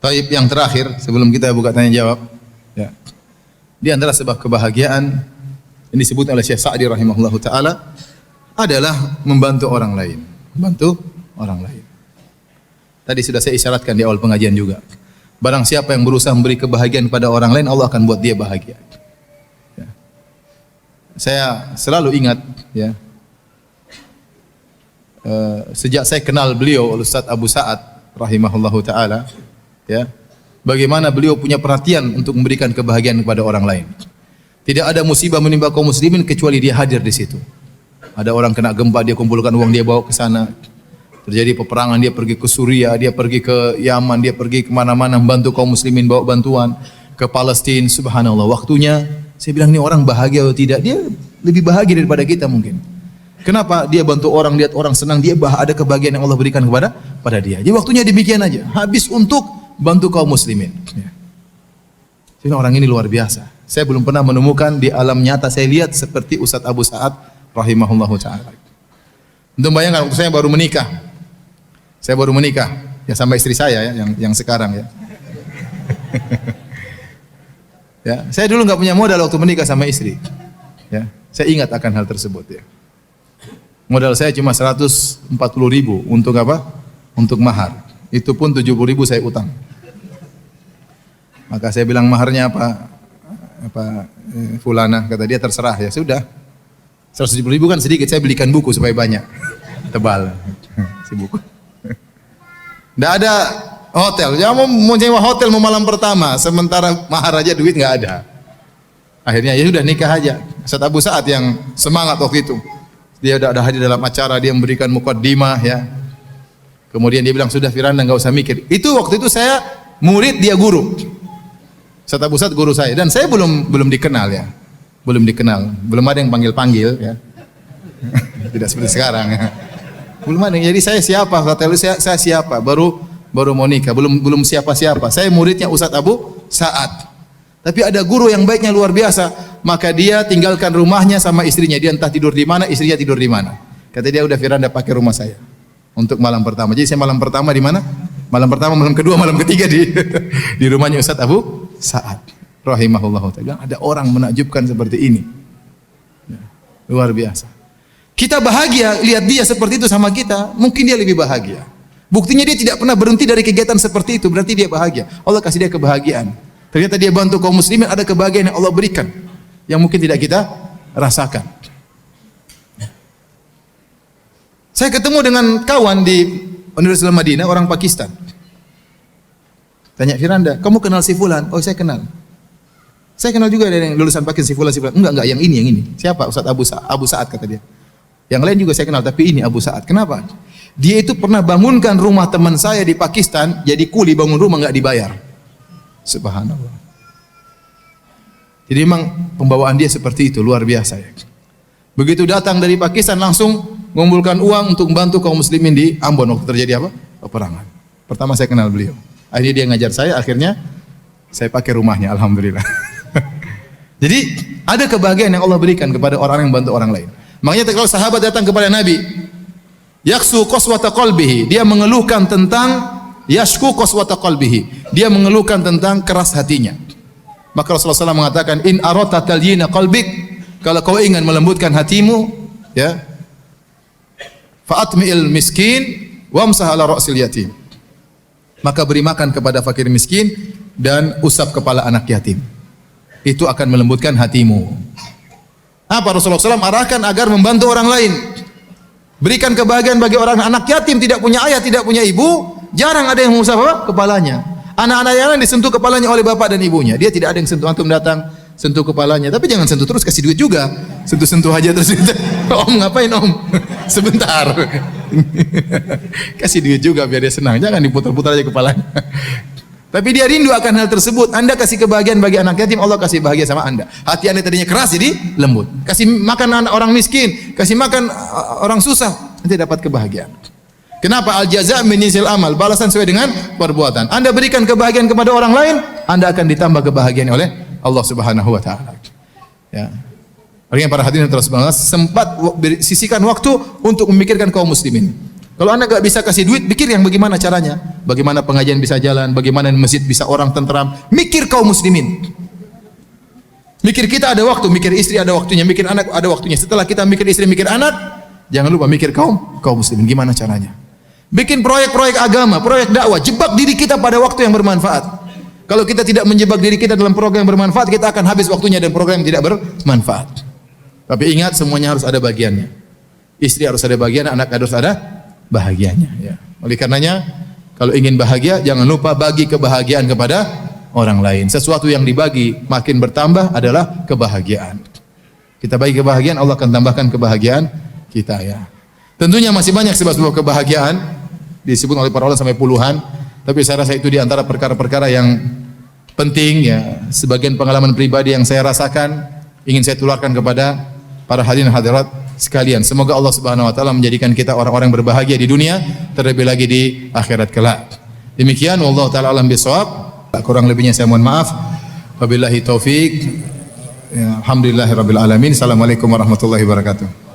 Taib, yang terakhir sebelum kita buka tanya jawab, ya. Di antara sebab kebahagiaan yang disebut oleh Syekh Sa'di rahimahullahu taala adalah membantu orang lain. Membantu orang lain. Tadi sudah saya isyaratkan di awal pengajian juga. Barang siapa yang berusaha memberi kebahagiaan kepada orang lain, Allah akan buat dia bahagia. Ya. Saya selalu ingat, ya, sejak saya kenal beliau, Ustaz Abu Sa'ad rahimahullahu taala, ya, bagaimana beliau punya perhatian untuk memberikan kebahagiaan kepada orang lain. Tidak ada musibah menimpa kaum muslimin kecuali dia hadir di situ. Ada orang kena gempa, dia kumpulkan uang, dia bawa ke sana. Terjadi peperangan, dia pergi ke Suriah, dia pergi ke Yaman, dia pergi kemana-mana membantu kaum muslimin, bawa bantuan ke Palestina. Subhanallah, waktunya saya bilang, ini orang bahagia atau tidak? Dia lebih bahagia daripada kita mungkin. Kenapa? Dia bantu orang, lihat orang senang, dia ada kebahagiaan yang Allah berikan kepada dia. Jadi waktunya demikian aja, habis untuk bantu kaum muslimin. Ya. Jadi orang ini luar biasa. Saya belum pernah menemukan di alam nyata saya lihat seperti Ustaz Abu Sa'ad rahimahullahu taala. Untuk bayangkan waktu saya baru menikah. Saya baru menikah ya sama istri saya ya, yang sekarang ya. Ya, saya dulu nggak punya modal waktu menikah sama istri. Ya, saya ingat akan hal tersebut ya. Modal saya cuma 140.000 untuk apa? Untuk mahar. Itu pun 70.000 saya utang. Maka saya bilang maharnya apa fulana, kata dia terserah, ya sudah. 170.000 kan sedikit, saya belikan buku supaya banyak. Tebal si buku. Enggak ada hotel. Ya mau nyewa hotel mau malam pertama, sementara mahar aja duit enggak ada. Akhirnya ya sudah nikah aja. Ustaz Abu Sa'ad yang semangat waktu itu. Dia udah ada hadir dalam acara, dia memberikan muqaddimah ya. Kemudian dia bilang, sudah Firanda enggak usah mikir. Itu waktu itu saya murid, dia guru. Ustaz Abu Sa'ad guru saya, dan saya belum dikenal ya. Belum dikenal, belum ada yang panggil-panggil ya. Tidak seperti sekarang ya. Belum ada. Jadi saya siapa? Kata saya siapa? Baru mau nikah, belum siapa-siapa. Saya muridnya Ustaz Abu Sa'ad. Tapi ada guru yang baiknya luar biasa, maka dia tinggalkan rumahnya sama istrinya. Dia entah tidur di mana, istrinya tidur di mana. Kata dia, udah Firanda pakai rumah saya untuk malam pertama. Jadi saya malam pertama di mana? Malam pertama, malam kedua, malam ketiga di rumahnya Ustaz Abu Sa'ad rahimahullah ta'ala. Ada orang menakjubkan seperti ini. Luar biasa. Kita bahagia lihat dia seperti itu sama kita, mungkin dia lebih bahagia. Buktinya dia tidak pernah berhenti dari kegiatan seperti itu, berarti dia bahagia. Allah kasih dia kebahagiaan. Ternyata dia bantu kaum muslimin, ada kebahagiaan yang Allah berikan yang mungkin tidak kita rasakan. Saya ketemu dengan kawan di Universitas Madinah, orang Pakistan. Tanya, Firanda, kamu kenal si fulan? Oh, saya kenal. Saya kenal juga dari yang lulusan Pakistan si fulan. Enggak, yang ini. Siapa? Ustaz Abu Sa'ad kata dia. Yang lain juga saya kenal, tapi ini Abu Sa'ad. Kenapa? Dia itu pernah bangunkan rumah teman saya di Pakistan, jadi kuli bangun rumah enggak dibayar. Subhanallah. Jadi memang pembawaan dia seperti itu, luar biasa ya. Begitu datang dari Pakistan langsung mengumpulkan uang untuk membantu kaum muslimin di Ambon waktu terjadi apa? Peperangan. Pertama saya kenal beliau. Akhirnya dia ngajar saya, akhirnya saya pakai rumahnya, alhamdulillah. Jadi ada kebahagiaan yang Allah berikan kepada orang yang membantu orang lain. Makanya kalau sahabat datang kepada Nabi, yaksu qaswata qalbihi, dia mengeluhkan tentang yashku qaswata qalbihi, dia mengeluhkan tentang keras hatinya. Maka Rasulullah SAW mengatakan, in arata talyina qalbik, kalau kau ingin melembutkan hatimu, ya, fa'atmi'il miskin wamsah ala ra'sil yatim. Maka beri makan kepada fakir miskin dan usap kepala anak yatim. Itu akan melembutkan hatimu. Apa Rasulullah SAW arahkan agar membantu orang lain. Berikan kebahagiaan bagi orang anak yatim, tidak punya ayah, tidak punya ibu, jarang ada yang mengusap kepalanya. Anak-anak yang lain disentuh kepalanya oleh bapak dan ibunya. Dia tidak ada yang sentuh, antum datang sentuh kepalanya, tapi jangan sentuh terus, kasih duit juga. Sentuh-sentuh aja terus. Om ngapain om? Sebentar. Kasih duit juga biar dia senang. Jangan diputar-putar aja kepalanya. Tapi dia rindu akan hal tersebut. Anda kasih kebahagiaan bagi anak yatim, Allah kasih bahagia sama Anda. Hati Anda tadinya keras jadi lembut. Kasih makan anak orang miskin, kasih makan orang susah, nanti dapat kebahagiaan. Kenapa? Al jaza' min jinsil amal, balasan sesuai dengan perbuatan. Anda berikan kebahagiaan kepada orang lain, Anda akan ditambah kebahagiaan oleh Allah Subhanahu wa taala. Ya. Artinya para hadirin terus sempat sisihkan waktu untuk memikirkan kaum muslimin. Kalau Anda enggak bisa kasih duit, pikir yang bagaimana caranya. Bagaimana pengajian bisa jalan, bagaimana masjid bisa orang tentram. Mikir kaum muslimin. Mikir kita ada waktu, mikir istri ada waktunya, mikir anak ada waktunya. Setelah kita mikir istri, mikir anak, jangan lupa mikir kaum muslimin. Gimana caranya? Bikin proyek-proyek agama, proyek dakwah, jebak diri kita pada waktu yang bermanfaat. Kalau kita tidak menjebak diri kita dalam program yang bermanfaat, kita akan habis waktunya dan program yang tidak bermanfaat. Tapi ingat, semuanya harus ada bagiannya. Istri harus ada bagian, anak harus ada bahagianya. Ya. Oleh karenanya, kalau ingin bahagia, jangan lupa bagi kebahagiaan kepada orang lain. Sesuatu yang dibagi makin bertambah adalah kebahagiaan. Kita bagi kebahagiaan, Allah akan tambahkan kebahagiaan kita ya. Tentunya masih banyak sebab-sebab kebahagiaan disebut oleh para ulama sampai puluhan, tapi saya rasa itu di antara perkara-perkara yang penting ya, sebagian pengalaman pribadi yang saya rasakan ingin saya tularkan kepada para hadirin hadirat sekalian. Semoga Allah Subhanahu wa taala menjadikan kita orang-orang berbahagia di dunia, terlebih lagi di akhirat kelak. Demikian wallahu taala alam bisawab. Kurang lebihnya saya mohon maaf. Wabillahi taufik. Ya, alhamdulillahirabbil alamin. Assalamualaikum warahmatullahi wabarakatuh.